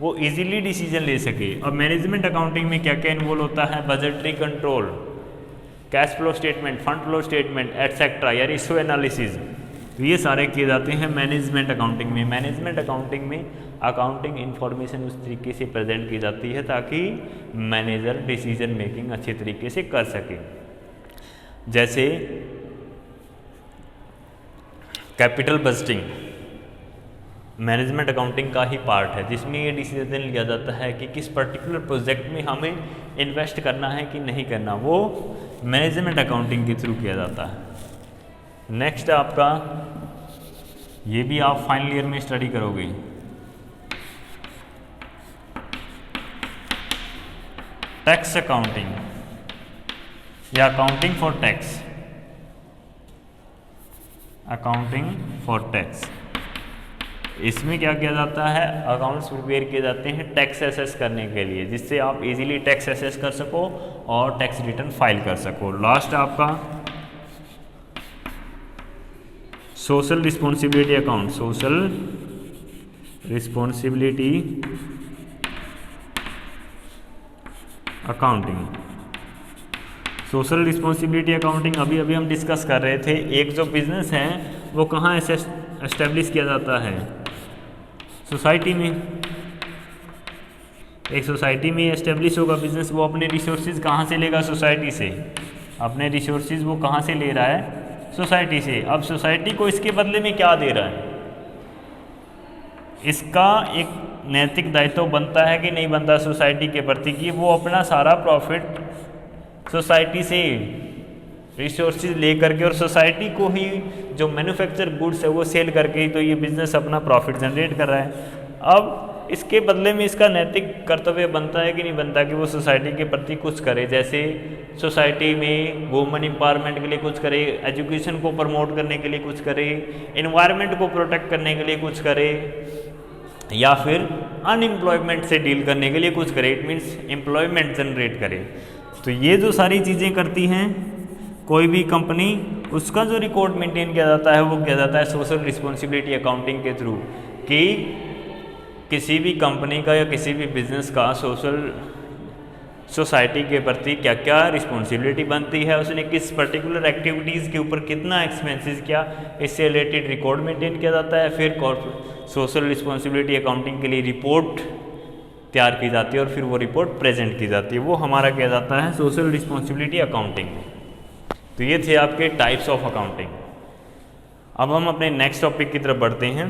S1: वो इजीली डिसीजन ले सके। और मैनेजमेंट अकाउंटिंग में क्या क्या इन्वॉल्व होता है, budgetary control, cash flow statement, fund flow statement etcetera या रेशियो एनालिसिस, तो ये सारे किए जाते हैं मैनेजमेंट अकाउंटिंग में। मैनेजमेंट अकाउंटिंग में अकाउंटिंग इन्फॉर्मेशन उस तरीके से प्रेजेंट की जाती है ताकि मैनेजर डिसीजन मेकिंग अच्छे तरीके से कर सके। जैसे कैपिटल बजटिंग मैनेजमेंट अकाउंटिंग का ही पार्ट है, जिसमें ये डिसीजन लिया जाता है कि किस पर्टिकुलर प्रोजेक्ट में हमें इन्वेस्ट करना है कि नहीं करना, वो मैनेजमेंट अकाउंटिंग के थ्रू किया जाता है। नेक्स्ट आपका, ये भी आप फाइनल ईयर में स्टडी करोगे, टैक्स अकाउंटिंग या accounting for tax. Accounting for tax, इसमें क्या किया जाता है, अकाउंट्स प्रिपेयर किए जाते हैं टैक्स एसेस करने के लिए, जिससे आप इजीली टैक्स एसेस कर सको और टैक्स रिटर्न फाइल कर सको। लास्ट आपका social responsibility account, social responsibility accounting. Social responsibility accounting अभी अभी हम डिस्कस कर रहे थे। एक जो बिजनेस है वो कहाँ एस्टेब्लिश किया जाता है, सोसाइटी में। एक सोसाइटी में एस्टेब्लिश होगा बिजनेस, वो अपने रिसोर्सेज कहाँ से लेगा, सोसाइटी से। अपने रिसोर्सेज वो कहाँ से ले रहा है, सोसाइटी से। अब सोसाइटी को इसके बदले में क्या दे रहा है, इसका एक नैतिक दायित्व बनता है कि नहीं बनता सोसाइटी के प्रति, कि वो अपना सारा प्रॉफिट सोसाइटी से रिसोर्सेज ले करके और सोसाइटी को ही जो मैन्युफैक्चर गुड्स है वो सेल करके ही तो ये बिजनेस अपना प्रॉफिट जनरेट कर रहा है। अब इसके बदले में इसका नैतिक कर्तव्य बनता है कि नहीं बनता कि वो सोसाइटी के प्रति कुछ करे। जैसे सोसाइटी में वुमेन एम्पावरमेंट के लिए कुछ करे, एजुकेशन को प्रमोट करने के लिए कुछ करे, एनवायरनमेंट को प्रोटेक्ट करने के लिए कुछ करे, या फिर अनएम्प्लॉयमेंट से डील करने के लिए कुछ करे। इट मीन्स एम्प्लॉयमेंट जनरेट करे। तो ये जो सारी चीज़ें करती हैं कोई भी कंपनी, उसका जो रिकॉर्ड मेंटेन किया जाता है वो किया जाता है सोशल रिस्पॉन्सिबिलिटी अकाउंटिंग के थ्रू, कि किसी भी कंपनी का या किसी भी बिजनेस का सोसाइटी के प्रति क्या क्या रिस्पॉन्सिबिलिटी बनती है, उसने किस पर्टिकुलर एक्टिविटीज़ के ऊपर कितना एक्सपेंसेस किया, इससे रिलेटेड रिकॉर्ड मेंटेन किया जाता है। फिर सोशल रिस्पॉन्सिबिलिटी अकाउंटिंग के लिए रिपोर्ट तैयार की जाती है और फिर वो रिपोर्ट प्रेजेंट की जाती है। वो हमारा किया जाता है सोशल रिस्पॉन्सिबिलिटी अकाउंटिंग में। तो ये थे आपके टाइप्स ऑफ अकाउंटिंग। अब हम अपने नेक्स्ट टॉपिक की तरफ बढ़ते हैं।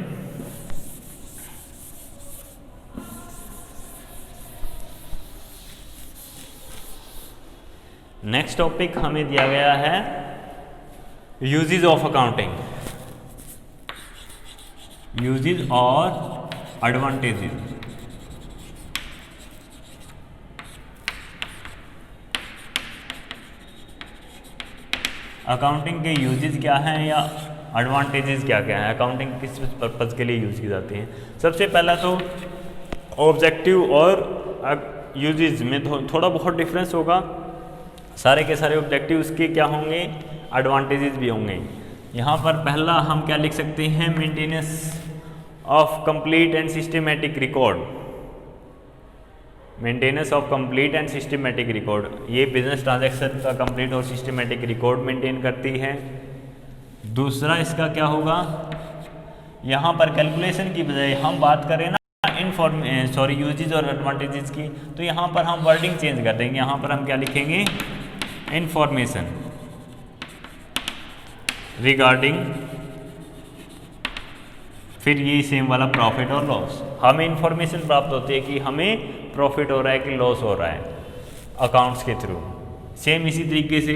S1: नेक्स्ट टॉपिक हमें दिया गया है यूजेस ऑफ अकाउंटिंग, यूजेस और एडवांटेजेस। अकाउंटिंग के यूजेस क्या हैं या एडवांटेजेस क्या क्या हैं, अकाउंटिंग किस पर्पज़ के लिए यूज़ की जाती है। सबसे पहला तो ऑब्जेक्टिव और यूजेस में थोड़ा बहुत डिफरेंस होगा। सारे के सारे ऑब्जेक्टिव्स के क्या होंगे, एडवांटेजेस भी होंगे। यहाँ पर पहला हम क्या लिख सकते हैं, maintenance of complete and systematic record, maintenance of complete and systematic record. ये बिजनेस ट्रांजैक्शन का कंप्लीट और सिस्टमेटिक रिकॉर्ड मेंटेन करती है। दूसरा इसका क्या होगा, यहाँ पर कैलकुलेशन की बजाय हम बात करें ना यूजेस और एडवांटेजेस की, तो यहाँ पर हम वर्डिंग चेंज कर देंगे। यहाँ पर हम क्या लिखेंगे, इंफॉर्मेशन रिगार्डिंग, फिर ये सेम वाला प्रॉफिट और लॉस। हमें इंफॉर्मेशन प्राप्त होती है कि हमें प्रॉफिट हो रहा है कि लॉस हो रहा है अकाउंट्स के थ्रू। सेम इसी तरीके से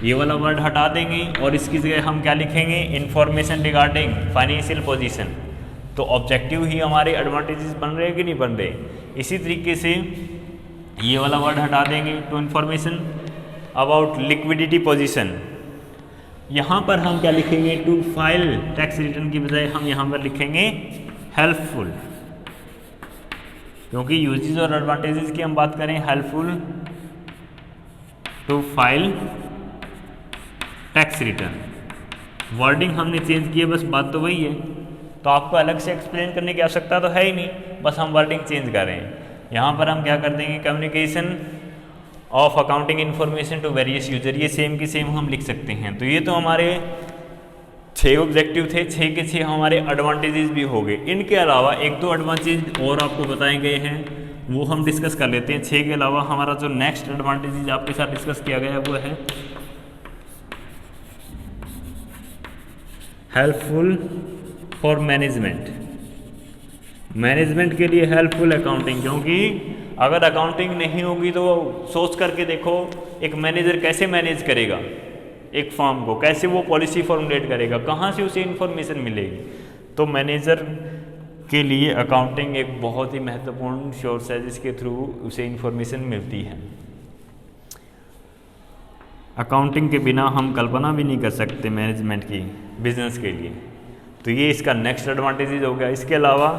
S1: ये वाला वर्ड हटा देंगे और इसकी जगह हम क्या लिखेंगे, इंफॉर्मेशन रिगार्डिंग फाइनेंशियल पोजीशन। तो ऑब्जेक्टिव ही हमारे एडवांटेजेस बन रहे हैं कि नहीं बन रहे। इसी तरीके से ये वाला वर्ड हटा देंगे, to information about liquidity position. यहाँ पर हम क्या लिखेंगे, टू फाइल टैक्स रिटर्न की बजाय हम यहाँ पर लिखेंगे हेल्पफुल, क्योंकि यूजेस और एडवांटेजेस की हम बात करें, helpful to file tax return. Wording हमने चेंज की है, बस बात तो वही है। तो आपको अलग से एक्सप्लेन करने की आवश्यकता तो है ही नहीं, बस हम वर्डिंग चेंज कर रहे हैं। यहाँ पर हम क्या कर देंगे, communication of accounting information to various user, ये सेम की सेम हम लिख सकते हैं। तो ये तो हमारे 6 ऑब्जेक्टिव थे, 6 के 6 हमारे एडवांटेजेस भी हो गए। इनके अलावा 1-2 एडवांटेज और आपको बताए गए हैं, वो हम डिस्कस कर लेते हैं। 6 के अलावा हमारा जो नेक्स्ट एडवांटेजेस आपके साथ डिस्कस किया गया है वो है हेल्पफुल फॉर मैनेजमेंट। मैनेजमेंट के लिए हेल्पफुल अकाउंटिंग, क्योंकि अगर अकाउंटिंग नहीं होगी तो सोच करके देखो, एक मैनेजर कैसे मैनेज करेगा एक फर्म को, कैसे वो पॉलिसी फॉर्मुलेट करेगा, कहाँ से उसे इन्फॉर्मेशन मिलेगी। तो मैनेजर के लिए अकाउंटिंग एक बहुत ही महत्वपूर्ण सोर्स है जिसके थ्रू उसे इन्फॉर्मेशन मिलती है। अकाउंटिंग के बिना हम कल्पना भी नहीं कर सकते मैनेजमेंट की बिजनेस के लिए। तो ये इसका नेक्स्ट एडवांटेजेस हो गया। इसके अलावा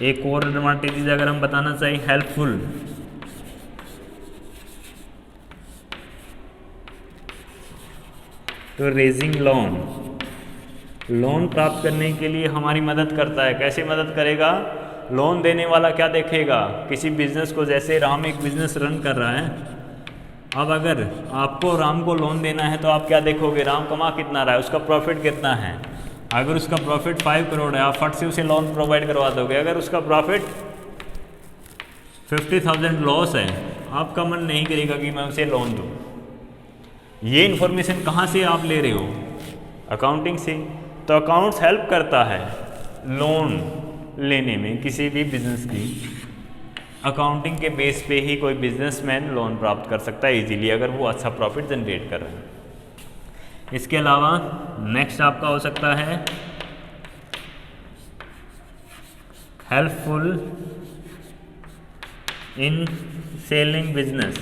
S1: एक और एडवांटेजेस अगर हम बताना चाहें, हेल्पफुल तो रेजिंग लोन, लोन प्राप्त करने के लिए हमारी मदद करता है। कैसे मदद करेगा, लोन देने वाला क्या देखेगा, किसी बिजनेस को, जैसे राम एक बिजनेस रन कर रहा है, अब अगर आपको राम को लोन देना है तो आप क्या देखोगे, राम कमा कितना रहा है, उसका प्रॉफिट कितना है। अगर उसका प्रॉफिट 5 करोड़ है, आप फट से उसे लोन प्रोवाइड करवा दोगे। अगर उसका प्रॉफिट 50,000 लॉस है, आपका मन नहीं करेगा कि मैं उसे लोन दूँ। ये इन्फॉर्मेशन कहाँ से आप ले रहे हो, अकाउंटिंग से। तो अकाउंट्स हेल्प करता है लोन लेने में किसी भी बिजनेस की। अकाउंटिंग के बेस पे ही कोई बिजनेसमैन लोन प्राप्त कर सकता है इजीली, अगर वो अच्छा प्रॉफिट जनरेट कर रहे हैं। इसके अलावा नेक्स्ट आपका हो सकता है helpful in selling business,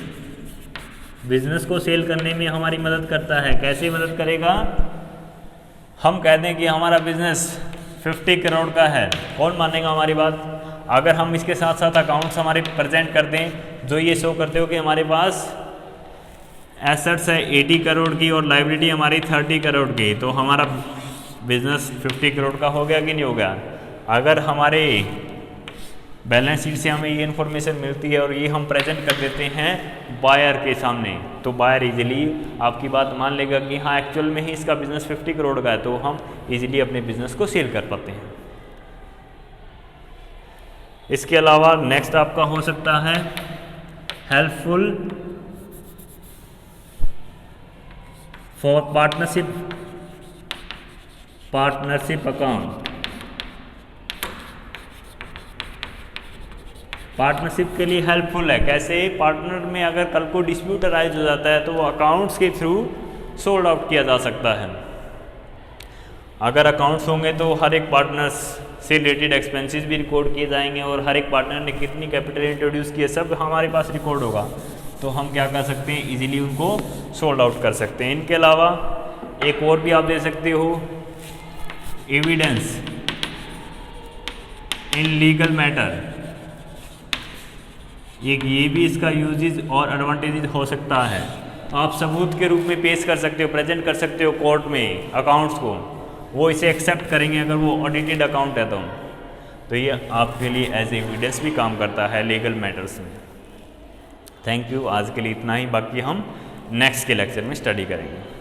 S1: business को सेल करने में हमारी मदद करता है। कैसे मदद करेगा, हम कह दें कि हमारा बिजनेस 50 करोड़ का है, कौन मानेगा हमारी बात। अगर हम इसके साथ साथ अकाउंट्स हमारे प्रेजेंट कर दें जो ये शो करते हो कि हमारे पास एसेट्स है 80 करोड़ की और लायबिलिटी हमारी 30 करोड़ की, तो हमारा बिजनेस 50 करोड़ का हो गया कि नहीं हो गया। अगर हमारे बैलेंस शीट से हमें ये इन्फॉर्मेशन मिलती है और ये हम प्रेजेंट कर देते हैं बायर के सामने, तो बायर इजीली आपकी बात मान लेगा कि हाँ एक्चुअल में ही इसका बिजनेस 50 करोड़ का है, तो हम इजीली अपने बिजनेस को सेल कर पाते हैं। इसके अलावा नेक्स्ट आपका हो सकता है helpful for partnership account. Partnership के लिए हेल्पफुल है। कैसे? पार्टनर में अगर कल को डिस्प्यूट अराइज हो जाता है तो वो अकाउंट्स के थ्रू सोल्ड आउट किया जा सकता है। अगर अकाउंट्स होंगे तो हर एक पार्टनर्स से रिलेटेड एक्सपेंसेस भी रिकॉर्ड किए जाएंगे और हर एक पार्टनर ने कितनी कैपिटल इंट्रोड्यूस की है सब हमारे पास रिकॉर्ड होगा, तो हम क्या कर सकते हैं, इजीली उनको सोल्ड आउट कर सकते हैं। इनके अलावा एक और भी आप दे सकते हो, एविडेंस इन लीगल मैटर। ये भी इसका यूजेज और एडवांटेजेस हो सकता है। आप सबूत के रूप में पेश कर सकते हो, प्रेजेंट कर सकते हो कोर्ट में अकाउंट्स को, वो इसे एक्सेप्ट करेंगे अगर वो ऑडिटेड अकाउंट है तो ये आपके लिए एज एविडेंस भी काम करता है लीगल मैटर्स में। थैंक यू, आज के लिए इतना ही, बाकी हम नेक्स्ट के लेक्चर में स्टडी करेंगे।